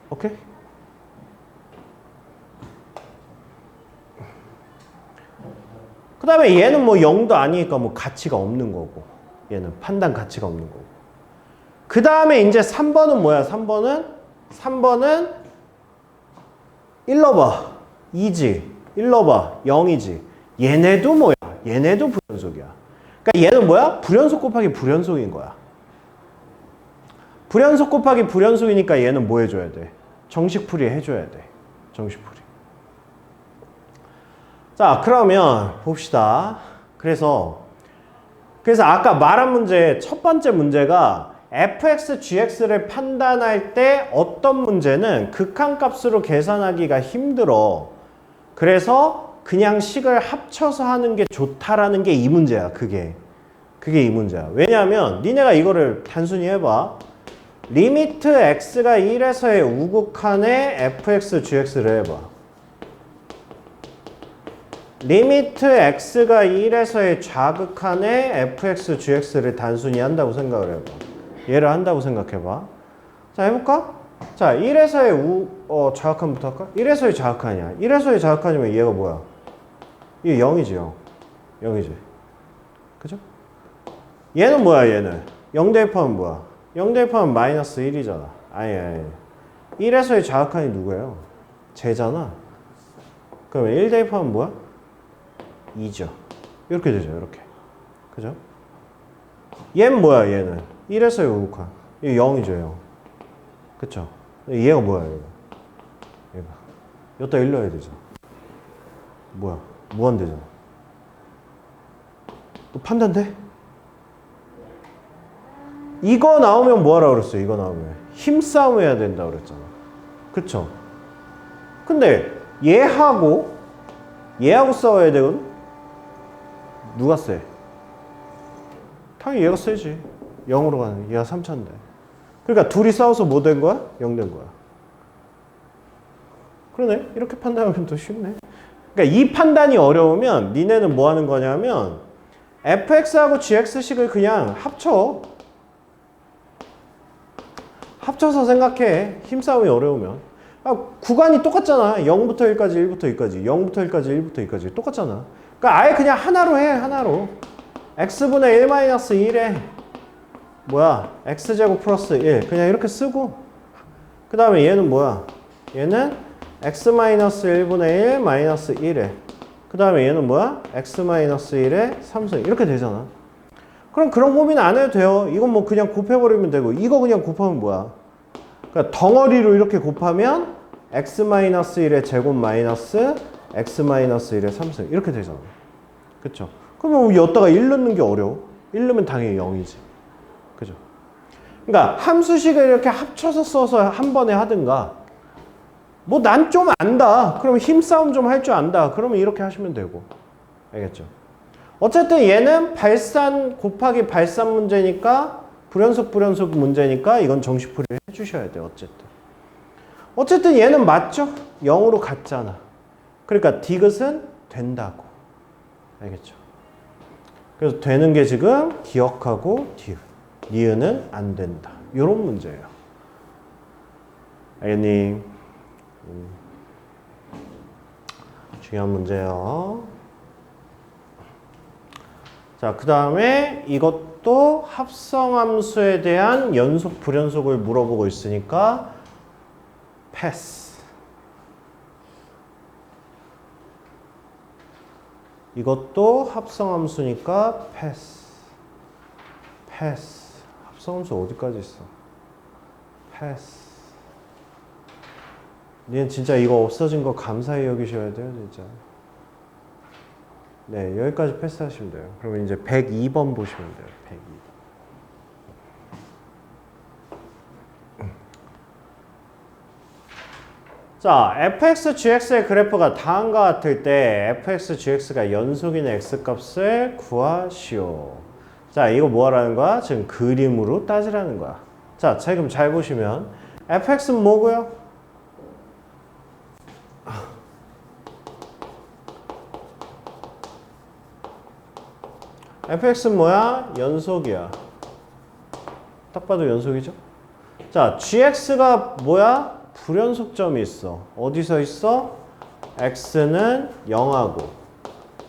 오케이? 그 다음에 얘는 뭐 0도 아니니까 뭐 가치가 없는 거고. 얘는 판단 가치가 없는 거고. 그 다음에 이제 3번은 뭐야? 3번은 1 넣어봐. 2지. 1 넣어봐. 0이지. 얘네도 뭐야? 얘네도 불연속이야. 그러니까 얘는 뭐야? 불연속 곱하기 불연속인 거야. 불연속 곱하기 불연속이니까 얘는 뭐 해줘야 돼? 정식풀이 해줘야 돼. 정식풀이. 자, 그러면 봅시다. 그래서 아까 말한 문제, 첫 번째 문제가 fx, gx를 판단할 때 어떤 문제는 극한값으로 계산하기가 힘들어. 그래서 그냥 식을 합쳐서 하는 게 좋다라는 게 이 문제야. 그게 이 문제야. 왜냐하면 니네가 이거를 단순히 해봐. 리미트 x가 1에서의 우극한의 fx, gx를 해봐. 리미트 x가 1에서의 좌극한의 fx, gx를 단순히 한다고 생각을 해봐. 얘를 한다고 생각해봐. 자, 해볼까? 자, 1에서의 좌극한부터 할까? 1에서의 좌극한이야. 1에서의 좌극한이면 얘가 뭐야? 이게 0이지, 0. 0이지. 그죠? 얘는 뭐야, 얘는? 0 대입하면 뭐야? 0 대입하면 마이너스 1이잖아. 아니. 1에서의 좌극한이 누구예요? 쟤잖아. 그러면 1 대입하면 뭐야? 2죠. 이렇게 되죠, 이렇게. 그죠? 얘는 뭐야, 얘는? 1에서의 우극한. 얘 0이죠, 0. 그쵸? 얘가 뭐야, 얘가? 여기다 1 넣어야 되죠. 뭐야? 무한대잖아. 또 판단돼? 이거 나오면 뭐 하라 그랬어요? 이거 나오면 힘싸움 해야 된다 그랬잖아. 그쵸? 근데 얘하고 싸워야 되거든? 누가 세? 당연히 얘가 세지. 0으로 가는 얘가 3차인데. 그러니까 둘이 싸워서 뭐 된 거야? 0 된 거야. 그러네. 이렇게 판단하면 더 쉽네. 그러니까 이 판단이 어려우면 니네는 뭐 하는 거냐면 fx하고 gx식을 그냥 합쳐서 생각해. 힘싸움이 어려우면. 구간이 똑같잖아. 0부터 1까지, 1부터 2까지. 0부터 1까지, 1부터 2까지. 똑같잖아. 그러니까 아예 그냥 하나로 해. 하나로. x분의 1-1에 뭐야? x제곱 플러스 1. 그냥 이렇게 쓰고 그 다음에 얘는 뭐야? 얘는 x-1분의 1 마이너스 1에 그 다음에 얘는 뭐야? x-1에 3승. 이렇게 되잖아. 그럼 그런 고민 안 해도 돼요. 이건 뭐 그냥 곱해버리면 되고 이거 그냥 곱하면 뭐야? 그러니까 덩어리로 이렇게 곱하면 x-1의 제곱 마이너스 x-1의 3승. 이렇게 되잖아. 그쵸? 그러면 여기다가 1 넣는 게 어려워. 1 넣으면 당연히 0이지. 그죠? 그러니까 함수식을 이렇게 합쳐서 써서 한 번에 하든가 뭐 난 좀 안다. 그러면 힘싸움 좀 할 줄 안다. 그러면 이렇게 하시면 되고. 알겠죠? 어쨌든 얘는 발산 곱하기 발산 문제니까 불연속 문제니까 이건 정식풀이를 해주셔야 돼요. 어쨌든 얘는 맞죠? 0으로 갔잖아. 그러니까 디귿은 된다고. 알겠죠? 그래서 되는 게 지금 기억하고 디귿. 니은은 안 된다. 이런 문제예요. 알겠니? 중요한 문제예요. 자, 그 다음에 이것도 합성함수에 대한 연속 불연속을 물어보고 있으니까 패스. 이것도 합성함수니까 패스. 합성함수 어디까지 있어? 패스. 얘는 진짜 이거 없어진 거 감사히 여기셔야 돼요, 진짜. 네, 여기까지 패스하시면 돼요. 그러면 이제 102번 보시면 돼요. 102번. 자, fx, gx의 그래프가 다음과 같을 때 fx, gx가 연속인 x값을 구하시오. 자, 이거 뭐 하라는 거야? 지금 그림으로 따지라는 거야. 자, 지금 잘 보시면 fx는 뭐고요? fx는 뭐야? 연속이야. 딱 봐도 연속이죠? 자, gx가 뭐야? 불연속점이 있어. 어디서 있어? x는 0하고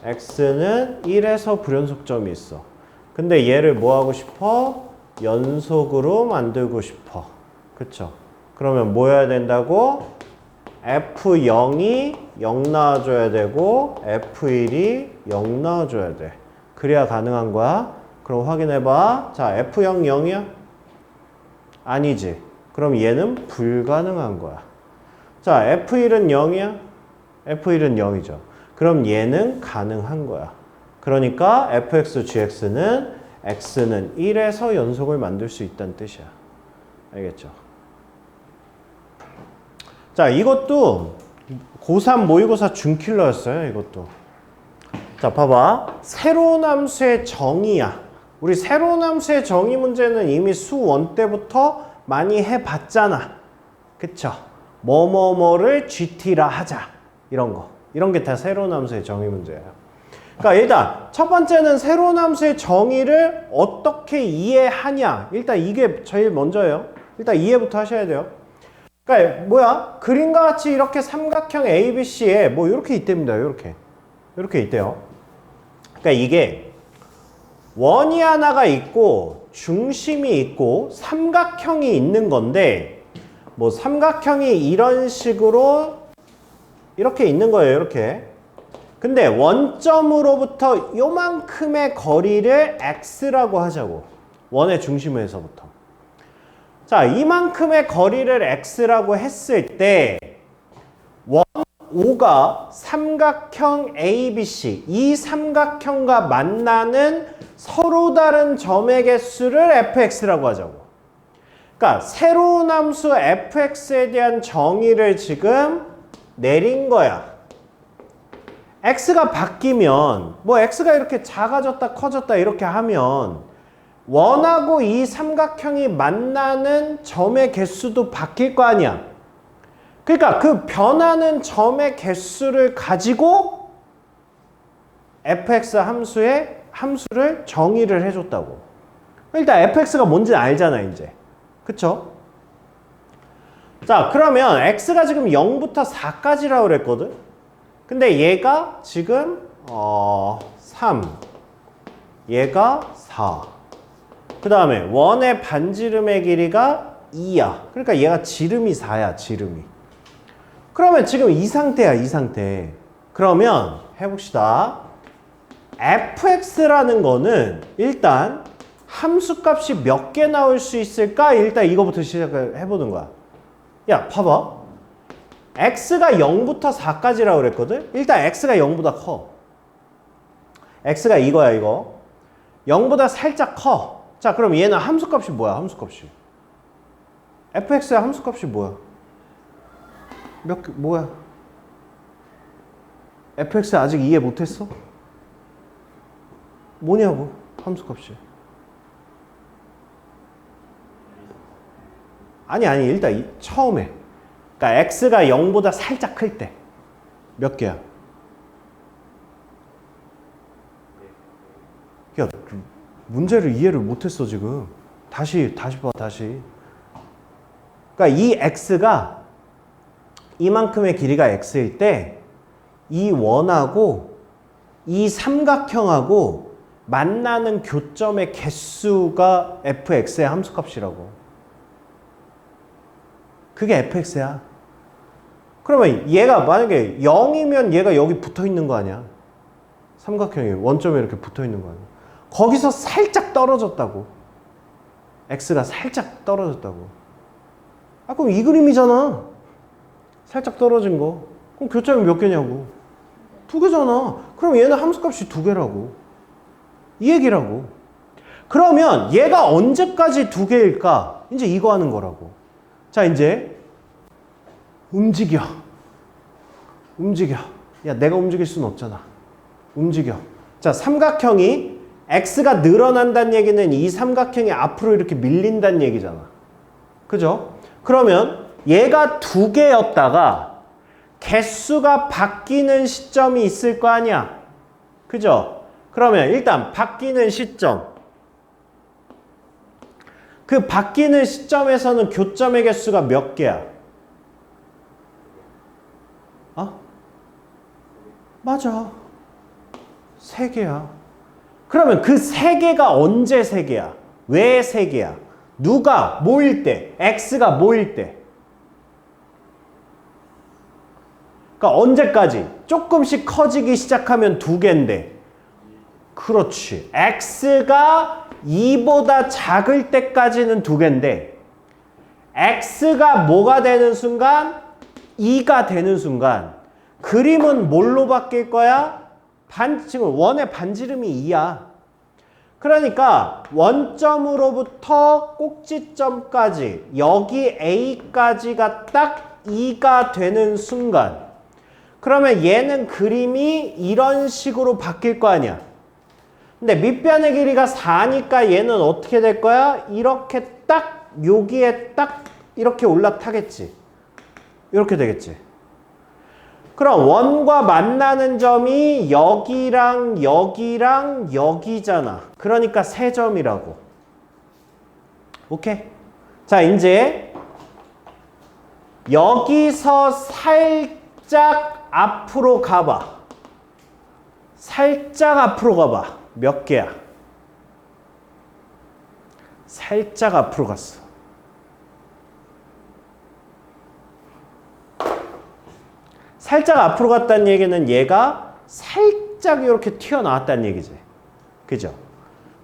x는 1에서 불연속점이 있어. 근데 얘를 뭐 하고 싶어? 연속으로 만들고 싶어. 그쵸? 그러면 뭐 해야 된다고? f0이 0 나와줘야 되고 f1이 0 나와줘야 돼. 그래야 가능한 거야. 그럼 확인해봐. 자, f0, 0이야? 아니지. 그럼 얘는 불가능한 거야. 자, F1은 0이야? F1은 0이죠. 그럼 얘는 가능한 거야. 그러니까 fx, gx는 x는 1에서 연속을 만들 수 있다는 뜻이야. 알겠죠? 자, 이것도 고3 모의고사 준킬러였어요. 이것도. 자, 봐봐. 새로운 함수의 정의야. 우리 새로운 함수의 정의 문제는 이미 수1 때부터 많이 해봤잖아. 그쵸? 뭐뭐뭐를 GT라 하자. 이런 거. 이런 게 다 새로운 함수의 정의 문제예요. 그러니까 일단 첫 번째는 새로운 함수의 정의를 어떻게 이해하냐. 일단 이게 제일 먼저예요. 일단 이해부터 하셔야 돼요. 그러니까 뭐야? 그림과 같이 이렇게 삼각형 ABC에 뭐 이렇게 있답니다. 이렇게 있대요. 그러니까 이게 원이 하나가 있고 중심이 있고 삼각형이 있는 건데 뭐 삼각형이 이런 식으로 이렇게 있는 거예요. 이렇게. 근데 원점으로부터 요만큼의 거리를 x라고 하자고. 원의 중심에서부터. 자, 이만큼의 거리를 x라고 했을 때 원, O가 삼각형 ABC, 이 삼각형과 만나는 서로 다른 점의 개수를 fx라고 하자고. 그러니까 새로운 함수 fx에 대한 정의를 지금 내린 거야. x가 바뀌면 뭐 x가 이렇게 작아졌다 커졌다 이렇게 하면 원하고 이 삼각형이 만나는 점의 개수도 바뀔 거 아니야. 그러니까 그 변하는 점의 개수를 가지고 fx 함수를 정의를 해줬다고. 일단 fx가 뭔지 알잖아 이제. 그쵸? 자, 그러면 x가 지금 0부터 4까지라고 그랬거든. 근데 얘가 지금 3, 얘가 4. 그 다음에 원의 반지름의 길이가 2야. 그러니까 얘가 지름이 4야, 지름이. 그러면 지금 이 상태야, 이 상태. 그러면 해봅시다. fx라는 거는 일단 함수값이 몇 개 나올 수 있을까? 일단 이거부터 시작을 해보는 거야. 야, 봐봐. x가 0부터 4까지라고 그랬거든? 일단 x가 0보다 커. x가 이거야, 이거. 0보다 살짝 커. 자, 그럼 얘는 함수값이 뭐야, 함수값이? fx의 함수값이 뭐야? 뭐야? fx 아직 이해 못했어? 뭐냐고, 함수값이. 아니, 일단 처음에. 그러니까 x가 0보다 살짝 클 때. 몇 개야? 야, 문제를 이해를 못했어, 지금. 다시 봐, 다시. 그러니까 이 x가 이만큼의 길이가 x일 때 이 원하고 이 삼각형하고 만나는 교점의 개수가 fx의 함수값이라고. 그게 fx야. 그러면 얘가 만약에 0이면 얘가 여기 붙어 있는 거 아니야? 삼각형이 원점에 이렇게 붙어 있는 거 아니야. 거기서 살짝 떨어졌다고. x가 살짝 떨어졌다고. 아, 그럼 이 그림이잖아. 살짝 떨어진 거. 그럼 교점이 몇 개냐고. 2개잖아. 그럼 얘는 함수값이 2개라고. 이 얘기라고. 그러면 얘가 언제까지 2개일까? 이제 이거 하는 거라고. 자, 이제 움직여. 움직여. 야, 내가 움직일 수는 없잖아. 움직여. 자, 삼각형이 x가 늘어난다는 얘기는 이 삼각형이 앞으로 이렇게 밀린다는 얘기잖아. 그죠? 그러면 얘가 2개였다가 개수가 바뀌는 시점이 있을 거 아니야. 그죠? 그러면 일단 바뀌는 시점. 그 바뀌는 시점에서는 교점의 개수가 몇 개야? 맞아. 3개야. 그러면 그 3개가 언제 3개야? 왜 3개야? 누가 모일 때? x가 모일 때. 그러니까 언제까지? 조금씩 커지기 시작하면 2개인데. 그렇지. x가 2보다 작을 때까지는 2개인데 x가 뭐가 되는 순간? 2가 되는 순간 그림은 뭘로 바뀔 거야? 지금 원의 반지름이 2야. 그러니까 원점으로부터 꼭지점까지 여기 A까지가 딱 2가 되는 순간 그러면 얘는 그림이 이런 식으로 바뀔 거 아니야. 근데 밑변의 길이가 4니까 얘는 어떻게 될 거야? 이렇게 딱 여기에 딱 이렇게 올라타겠지. 이렇게 되겠지. 그럼 원과 만나는 점이 여기랑 여기랑 여기잖아. 그러니까 3점이라고. 오케이? 자, 이제 여기서 살짝 앞으로 가봐. 살짝 앞으로 가봐. 몇 개야? 살짝 앞으로 갔어. 살짝 앞으로 갔다는 얘기는 얘가 살짝 이렇게 튀어나왔다는 얘기지. 그죠?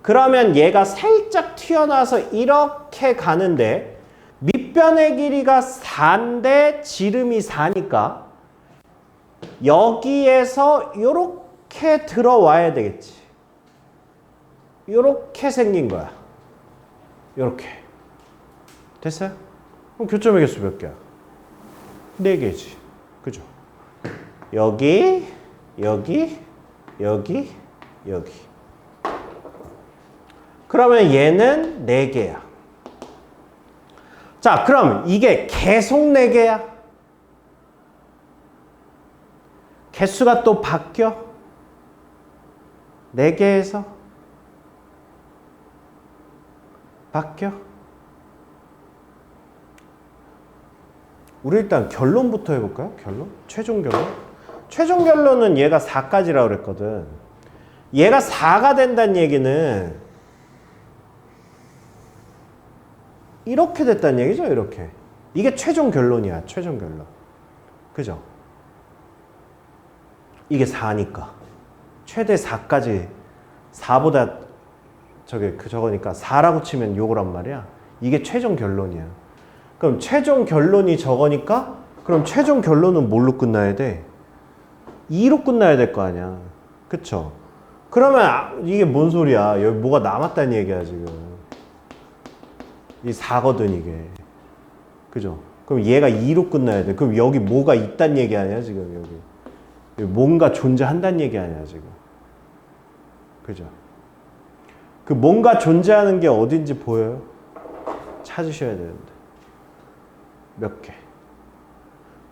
그러면 얘가 살짝 튀어나와서 이렇게 가는데 밑변의 길이가 4인데 지름이 4니까 여기에서 이렇게 들어와야 되겠지. 이렇게 생긴 거야. 이렇게. 됐어요? 그럼 교점의 개수 몇 개야? 4개지. 그죠? 여기, 여기, 여기, 여기. 그러면 얘는 4개야. 자, 그럼 이게 계속 4개야? 개수가 또 바뀌어? 4개에서? 바뀌어? 우리 일단 결론부터 해볼까요? 결론? 최종 결론? 최종 결론은 얘가 4까지라고 그랬거든. 얘가 4가 된다는 얘기는 이렇게 됐다는 얘기죠, 이렇게. 이게 최종 결론이야, 최종 결론. 그죠? 이게 4니까. 최대 4까지, 4보다 저거니까 4라고 치면 요거란 말이야. 이게 최종 결론이야. 그럼 최종 결론이 저거니까, 그럼 최종 결론은 뭘로 끝나야 돼? 2로 끝나야 될 거 아니야. 그쵸? 그러면 이게 뭔 소리야? 여기 뭐가 남았다는 얘기야, 지금. 이 4거든, 이게. 그죠? 그럼 얘가 2로 끝나야 돼. 그럼 여기 뭐가 있단 얘기 아니야, 지금, 여기. 뭔가 존재한다는 얘기 아니야, 지금. 그죠? 그 뭔가 존재하는 게 어딘지 보여요? 찾으셔야 되는데. 몇 개.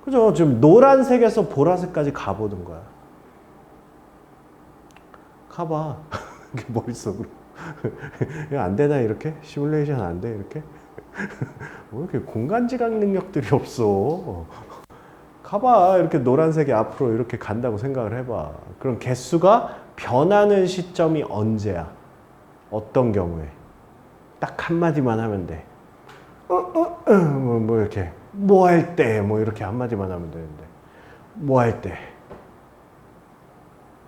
그죠? 지금 노란색에서 보라색까지 가보는 거야. 가봐. 머릿속으로. 이거 안 되나, 이렇게? 시뮬레이션 안 돼, 이렇게? 왜 이렇게 공간지각 능력들이 없어? 가봐. 이렇게 노란색이 앞으로 이렇게 간다고 생각을 해봐. 그럼 개수가 변하는 시점이 언제야? 어떤 경우에? 딱 한마디만 하면 돼. 뭐 이렇게. 뭐 할 때, 뭐 이렇게 한마디만 하면 되는데. 뭐 할 때.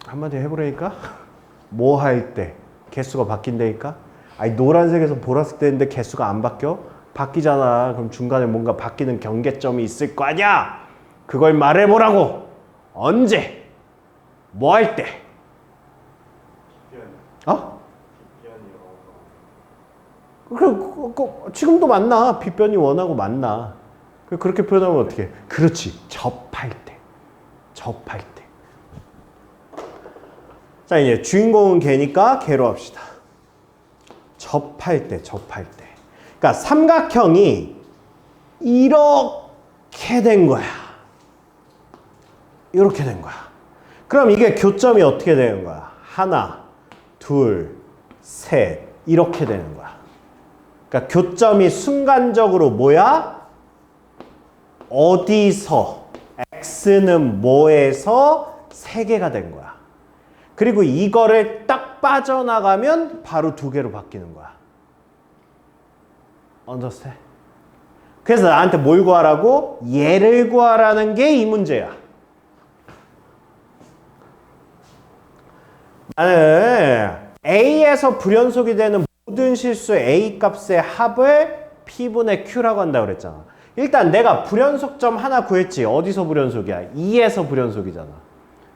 한마디 해보라니까? 뭐 할 때 개수가 바뀐다니까? 아니 노란색에서 보라색 되는데 개수가 안 바뀌어? 바뀌잖아. 그럼 중간에 뭔가 바뀌는 경계점이 있을 거 아니야? 그걸 말해보라고! 언제? 뭐 할 때? 어? 지금도 만나. 빗변이 원하고 만나. 그렇게 표현하면 어떻게? 그렇지. 접할 때. 접할 때. 자, 이제 주인공은 개니까 개로 합시다. 접할 때, 접할 때. 그러니까 삼각형이 이렇게 된 거야. 이렇게 된 거야. 그럼 이게 교점이 어떻게 되는 거야? 하나, 둘, 셋. 이렇게 되는 거야. 그러니까 교점이 순간적으로 뭐야? 어디서? x는 뭐에서 3개가 된 거야. 그리고 이거를 딱 빠져나가면 바로 2개로 바뀌는 거야. understand? 그래서 나한테 뭘 구하라고? 얘를 구하라는 게 이 문제야. 나는 A에서 불연속이 되는 모든 실수 A 값의 합을 P분의 Q라고 한다고 그랬잖아. 일단 내가 불연속점 하나 구했지. 어디서 불연속이야? 2에서 불연속이잖아.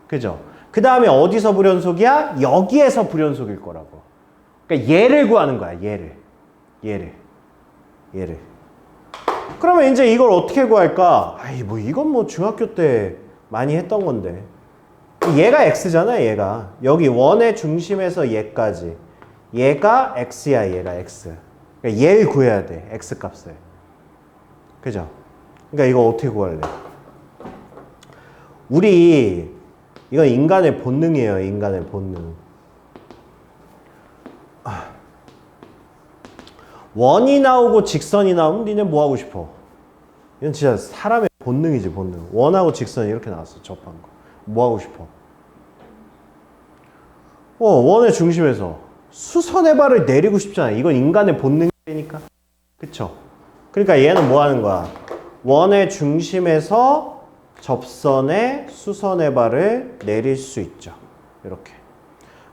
그죠? 그 다음에 어디서 불연속이야? 여기에서 불연속일 거라고. 그러니까 얘를 구하는 거야. 얘를. 그러면 이제 이걸 어떻게 구할까? 아이 뭐 이건 뭐 중학교 때 많이 했던 건데. 얘가 x잖아. 얘가. 여기 원의 중심에서 얘까지. 얘가 x야. 얘가 x. 그러니까 얘를 구해야 돼. x 값을. 그죠? 그러니까 이거 어떻게 구할래? 이건 인간의 본능이에요. 인간의 본능. 원이 나오고 직선이 나오면 니네 뭐 하고 싶어? 이건 진짜 사람의 본능이지, 본능. 원하고 직선이 이렇게 나왔어. 접한 거. 뭐 하고 싶어? 원의 중심에서 수선의 발을 내리고 싶잖아. 이건 인간의 본능이니까. 그쵸? 그러니까 얘는 뭐 하는 거야? 원의 중심에서 접선에 수선의 발을 내릴 수 있죠. 이렇게.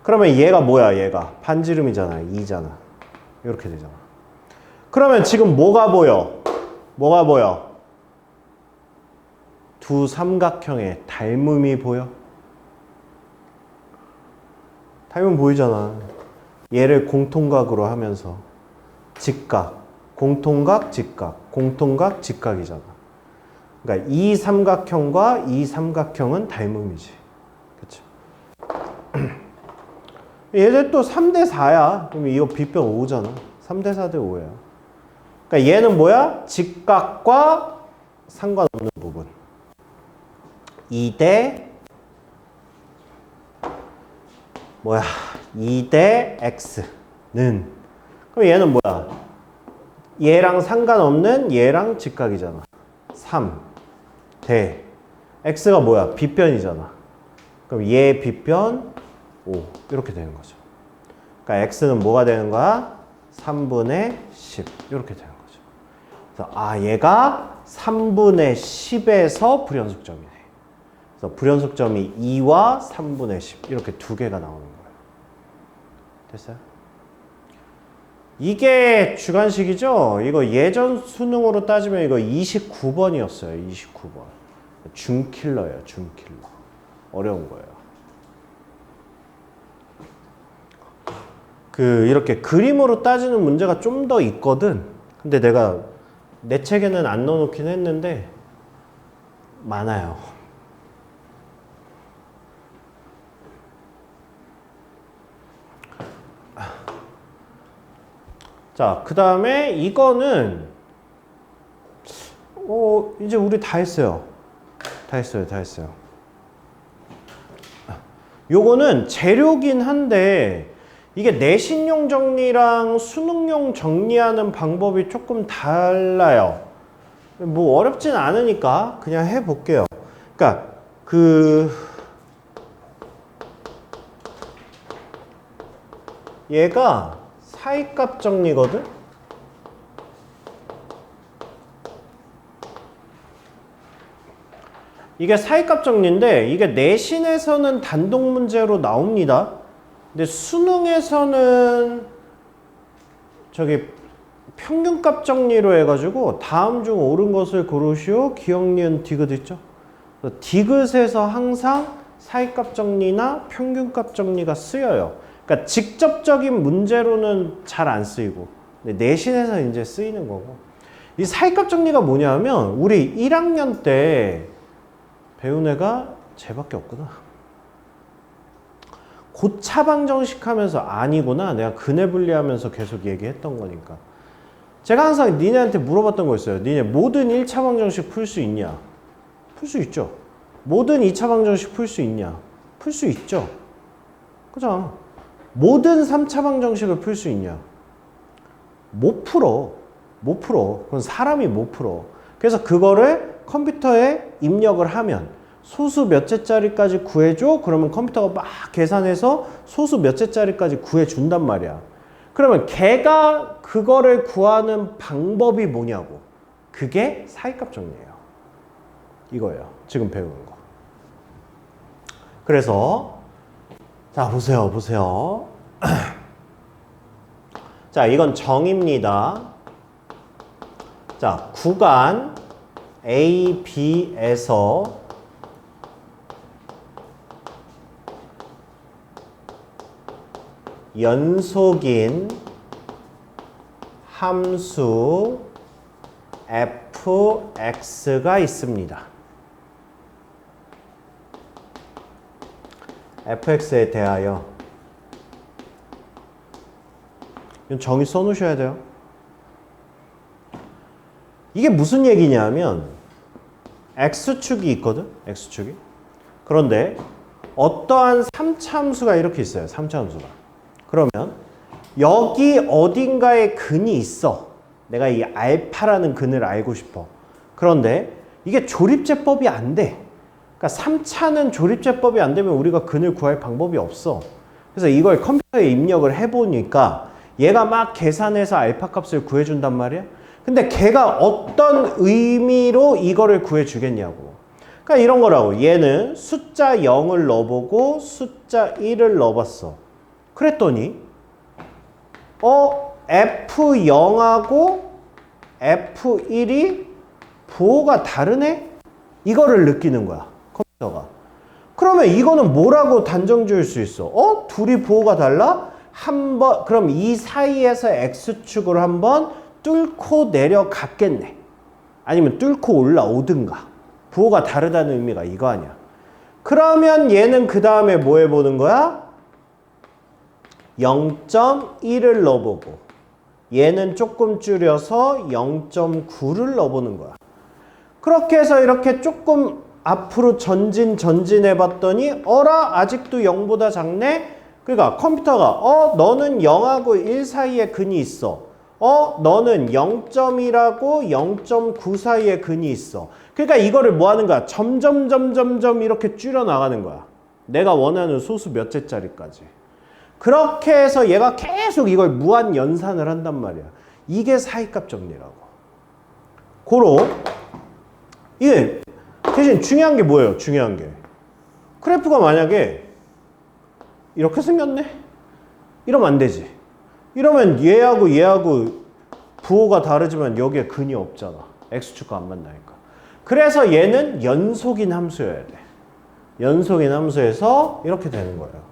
그러면 얘가 뭐야? 얘가 반지름이잖아. 2잖아. 이렇게 되잖아. 그러면 지금 뭐가 보여? 뭐가 보여? 두 삼각형의 닮음이 보여? 닮음 보이잖아. 얘를 공통각으로 하면서 직각, 공통각, 직각, 공통각, 직각이잖아. 그러니까 이 삼각형과 이 삼각형은 닮음이지. 그쵸? 얘들 또 3대 4야. 그럼 이거 빗변 5잖아. 3대 4대 5예요. 그러니까 얘는 뭐야? 직각과 상관없는 부분. 2대 2대 x는 그럼 얘는 뭐야? 얘랑 상관없는 얘랑 직각이잖아. 3대 x가 뭐야? 빗변이잖아. 그럼 얘 빗변 5 이렇게 되는 거죠. 그러니까 x는 뭐가 되는 거야? 3분의 10 이렇게 되는 거죠. 그래서 얘가 3분의 10에서 불연속점이네. 그래서 불연속점이 2와 3분의 10 이렇게 두 개가 나오는 거예요. 됐어요? 이게 주관식이죠? 이거 예전 수능으로 따지면 이거 29번이었어요. 29번. 준킬러예요. 준킬러. 어려운 거예요. 이렇게 그림으로 따지는 문제가 좀 더 있거든. 근데 내가 내 책에는 안 넣어놓긴 했는데 많아요. 자, 그 다음에 이거는 이제 우리 다 했어요. 다 했어요. 요거는 재료긴 한데 이게 내신용 정리랑 수능용 정리하는 방법이 조금 달라요. 뭐 어렵진 않으니까 그냥 해볼게요. 그러니까 얘가 사이값 정리거든? 이게 사이값 정리인데 이게 내신에서는 단독 문제로 나옵니다. 근데 수능에서는 저기 평균값 정리로 해가지고 다음 중 옳은 것을 고르시오. 기억, 니은, 디귿 있죠? 디귿에서 항상 사이값 정리나 평균값 정리가 쓰여요. 그러니까 직접적인 문제로는 잘 안 쓰이고 내신에서 이제 쓰이는 거고. 이 사이값 정리가 뭐냐면 우리 1학년 때 배운 애가 쟤밖에 없구나. 고차방정식 하면서 아니구나. 내가 근해 분리하면서 계속 얘기했던 거니까. 제가 항상 니네한테 물어봤던 거 있어요. 니네 모든 1차 방정식 풀 수 있냐? 풀 수 있죠. 모든 2차 방정식 풀 수 있냐? 풀 수 있죠. 그죠? 모든 3차 방정식을 풀 수 있냐? 못 풀어. 못 풀어. 그건 사람이 못 풀어. 그래서 그거를 컴퓨터에 입력을 하면 소수 몇째짜리까지 구해줘? 그러면 컴퓨터가 막 계산해서 소수 몇째짜리까지 구해준단 말이야. 그러면 걔가 그거를 구하는 방법이 뭐냐고. 그게 사이값 정리예요. 이거예요. 지금 배우는 거. 그래서 자 보세요. 자 이건 정입니다. 자 구간 A, B에서 연속인 함수 fx가 있습니다. fx에 대하여 이건 정의 써놓으셔야 돼요. 이게 무슨 얘기냐면 x축이 있거든. x축이. 그런데 어떠한 3차 함수가 이렇게 있어요. 3차 함수가. 그러면 여기 어딘가에 근이 있어. 내가 이 알파라는 근을 알고 싶어. 그런데 이게 조립제법이 안 돼. 그러니까 3차는 조립제법이 안 되면 우리가 근을 구할 방법이 없어. 그래서 이걸 컴퓨터에 입력을 해보니까 얘가 막 계산해서 알파 값을 구해준단 말이야. 근데 걔가 어떤 의미로 이거를 구해주겠냐고. 그러니까 이런 거라고. 얘는 숫자 0을 넣어보고 숫자 1을 넣어봤어. 그랬더니 F0하고 F1이 부호가 다르네? 이거를 느끼는 거야. 컴퓨터가. 그러면 이거는 뭐라고 단정 지을 수 있어? 둘이 부호가 달라? 그럼 이 사이에서 X축을 한번 뚫고 내려갔겠네. 아니면 뚫고 올라오든가. 부호가 다르다는 의미가 이거 아니야. 그러면 얘는 그 다음에 뭐 해보는 거야? 0.1을 넣어보고 얘는 조금 줄여서 0.9를 넣어보는 거야. 그렇게 해서 이렇게 조금 앞으로 전진해봤더니 아직도 0보다 작네? 그러니까 컴퓨터가 너는 0하고 1 사이에 근이 있어. 너는 0.1하고 0.9 사이에 근이 있어. 그러니까 이거를 뭐 하는 거야? 점점 이렇게 줄여나가는 거야. 내가 원하는 소수 몇째짜리까지. 그렇게 해서 얘가 계속 이걸 무한 연산을 한단 말이야. 이게 사이값 정리라고. 이게 대신 중요한 게 뭐예요? 중요한 게. 그래프가 만약에 이렇게 생겼네? 이러면 안 되지. 이러면 얘하고 부호가 다르지만 여기에 근이 없잖아. x축과 안 만나니까. 그래서 얘는 연속인 함수여야 돼. 연속인 함수에서 이렇게 되는 거예요.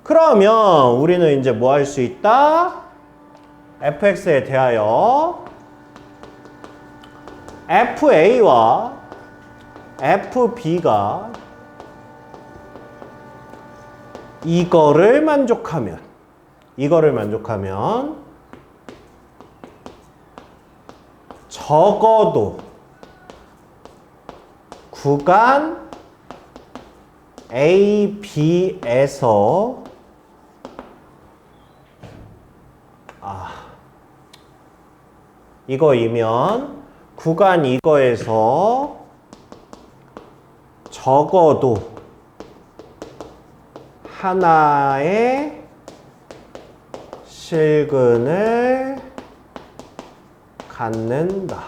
그러면 우리는 이제 뭐 할 수 있다? fx에 대하여 fa와 fb가 이거를 만족하면 적어도 구간 A, B에서 이거이면 구간 이거에서 적어도 하나의 실근을 갖는다.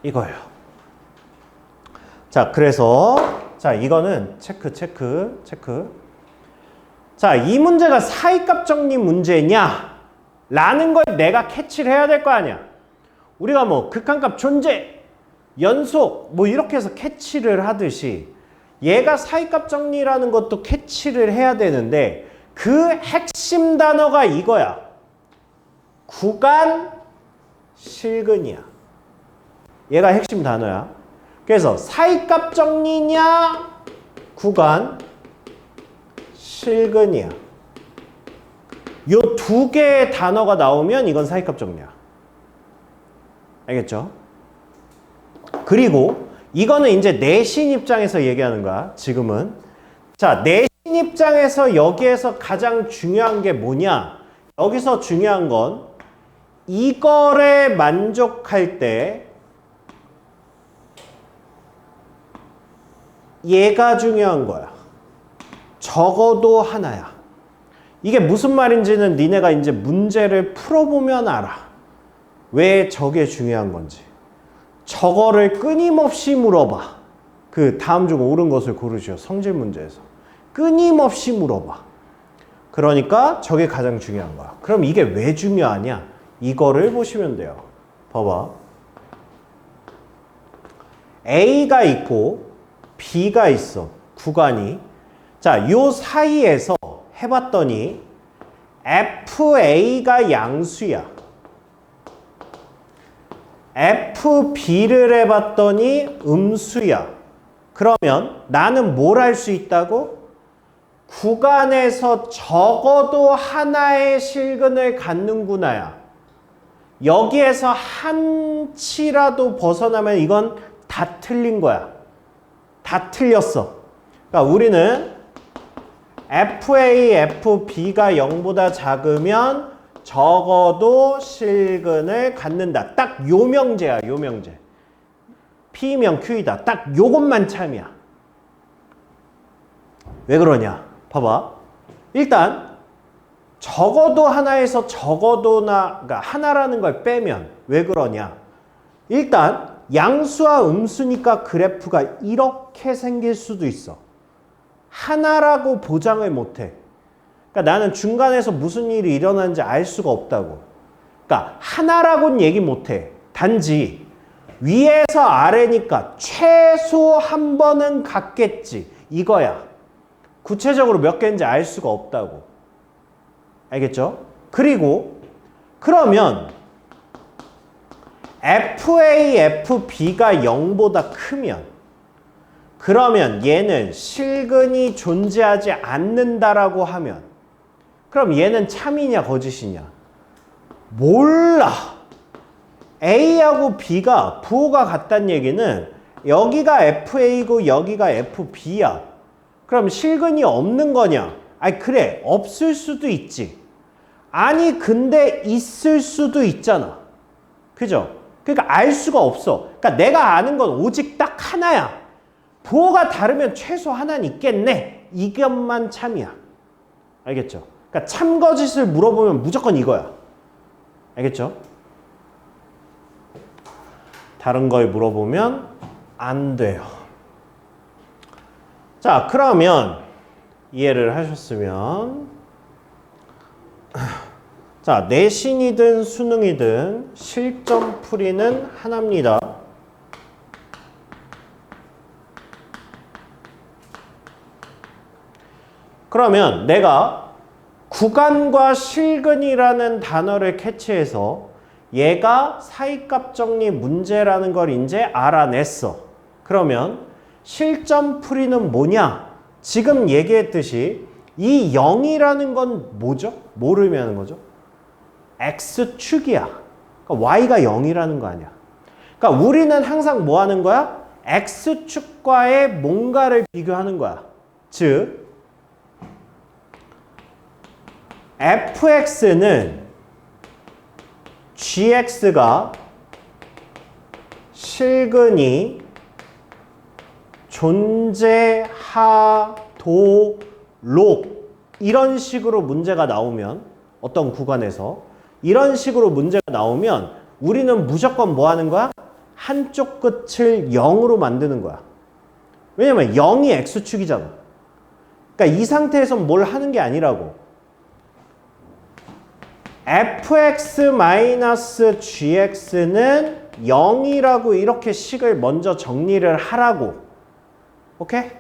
이거예요. 자, 자, 그래서 자, 이거는 체크. 자, 이 문제가 사이값 정리 문제냐? 라는 걸 내가 캐치를 해야 될 거 아니야. 우리가 뭐 극한값 존재, 연속 뭐 이렇게 해서 캐치를 하듯이 얘가 사이값 정리라는 것도 캐치를 해야 되는데 그 핵심 단어가 이거야. 구간 실근이야. 얘가 핵심 단어야. 그래서 사이값 정리냐, 구간 실근이야. 요 두 개의 단어가 나오면 이건 사이값 정리야. 알겠죠? 그리고 이거는 이제 내신 입장에서 얘기하는 거야. 지금은. 자, 내신 입장에서 여기에서 가장 중요한 게 뭐냐? 여기서 중요한 건 이거를 만족할 때 얘가 중요한 거야. 적어도 하나야. 이게 무슨 말인지는 니네가 이제 문제를 풀어보면 알아. 왜 저게 중요한 건지. 저거를 끊임없이 물어봐. 그 다음 중 옳은 것을 고르시오. 성질 문제에서. 끊임없이 물어봐. 그러니까 저게 가장 중요한 거야. 그럼 이게 왜 중요하냐? 이거를 보시면 돼요. 봐봐. A가 있고 B가 있어. 구간이. 자, 요 사이에서 해봤더니 FA가 양수야. FB를 해봤더니 음수야. 그러면 나는 뭘 할 수 있다고? 구간에서 적어도 하나의 실근을 갖는구나야. 여기에서 한 치라도 벗어나면 이건 다 틀린 거야. 다 틀렸어. 그러니까 우리는 FA, FB가 0보다 작으면 적어도 실근을 갖는다. 딱 요 명제야, 요 명제. P면 Q이다. 딱 요것만 참이야. 왜 그러냐? 봐봐. 일단 적어도 하나에서 적어도나, 그러니까 하나라는 걸 빼면 왜 그러냐? 일단 양수와 음수니까 그래프가 이렇게 생길 수도 있어. 하나라고 보장을 못해. 그러니까 나는 중간에서 무슨 일이 일어나는지 알 수가 없다고. 그러니까 하나라고는 얘기 못해. 단지 위에서 아래니까 최소 한 번은 같겠지. 이거야. 구체적으로 몇 개인지 알 수가 없다고. 알겠죠? 그리고 그러면 FA, FB가 0보다 크면 그러면 얘는 실근이 존재하지 않는다라고 하면 그럼 얘는 참이냐 거짓이냐? 몰라. A하고 B가 부호가 같다는 얘기는 여기가 FA고 여기가 FB야. 그럼 실근이 없는 거냐? 아니 그래 없을 수도 있지. 아니 근데 있을 수도 있잖아. 그죠? 그러니까 알 수가 없어. 그러니까 내가 아는 건 오직 딱 하나야. 부호가 다르면 최소 하나는 있겠네. 이것만 참이야. 알겠죠? 그러니까 참거짓을 물어보면 무조건 이거야. 알겠죠? 다른 걸 물어보면 안 돼요. 자, 그러면 이해를 하셨으면 자, 내신이든 수능이든 실전 풀이는 하나입니다. 그러면 내가 구간과 실근이라는 단어를 캐치해서 얘가 사이값 정리 문제라는 걸 이제 알아냈어. 그러면 실전 풀이는 뭐냐? 지금 얘기했듯이 이 0이라는 건 뭐죠? 뭐를 의미하는 거죠? X축이야. 그러니까 Y가 0이라는 거 아니야. 그러니까 우리는 항상 뭐 하는 거야? X축과의 뭔가를 비교하는 거야. 즉 fx는 gx가 실근이 존재하도록 이런 식으로 문제가 나오면 어떤 구간에서 이런 식으로 문제가 나오면 우리는 무조건 뭐 하는 거야? 한쪽 끝을 0으로 만드는 거야. 왜냐면 0이 x축이잖아. 그러니까 이 상태에서 뭘 하는 게 아니라고. fx-gx는 0이라고 이렇게 식을 먼저 정리를 하라고. 오케이?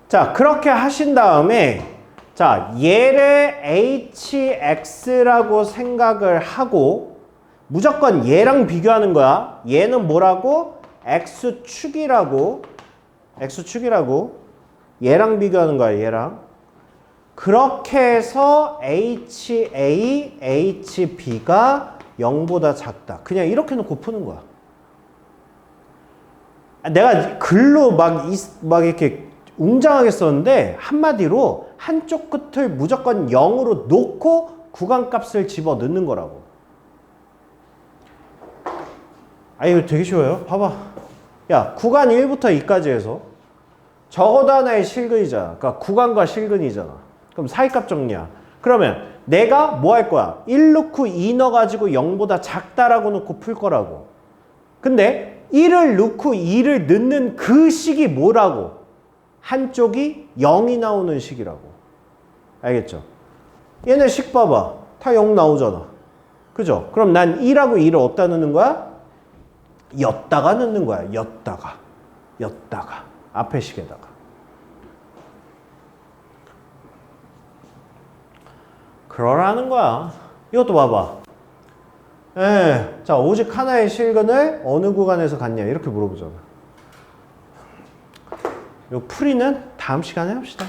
자, 그렇게 하신 다음에 자, 얘를 hx라고 생각을 하고 무조건 얘랑 비교하는 거야. 얘는 뭐라고? x축이라고. 얘랑 비교하는 거야, 얘랑. 그렇게 해서 HA, HB가 0보다 작다. 그냥 이렇게 놓고 푸는 거야. 내가 글로 막 이렇게 웅장하게 썼는데 한마디로 한쪽 끝을 무조건 0으로 놓고 구간값을 집어 넣는 거라고. 아, 이거 되게 쉬워요. 봐봐. 야, 구간 1부터 2까지 해서 적어도 하나의 실근이잖아. 그러니까 구간과 실근이잖아. 그럼 사이값 정리야. 그러면 내가 뭐 할 거야? 1 넣고 2 넣어가지고 0보다 작다라고 놓고 풀 거라고. 근데 1을 넣고 2를 넣는 그 식이 뭐라고? 한쪽이 0이 나오는 식이라고. 알겠죠? 얘네 식 봐봐. 다 0 나오잖아. 그죠? 그럼 난 1하고 2를 어디다 넣는 거야? 였다가 넣는 거야. 였다가. 앞에 식에다가. 그러라는 거야. 이것도 봐봐. 자, 오직 하나의 실근을 어느 구간에서 갖냐 이렇게 물어보잖아. 요 풀이는 다음 시간에 합시다.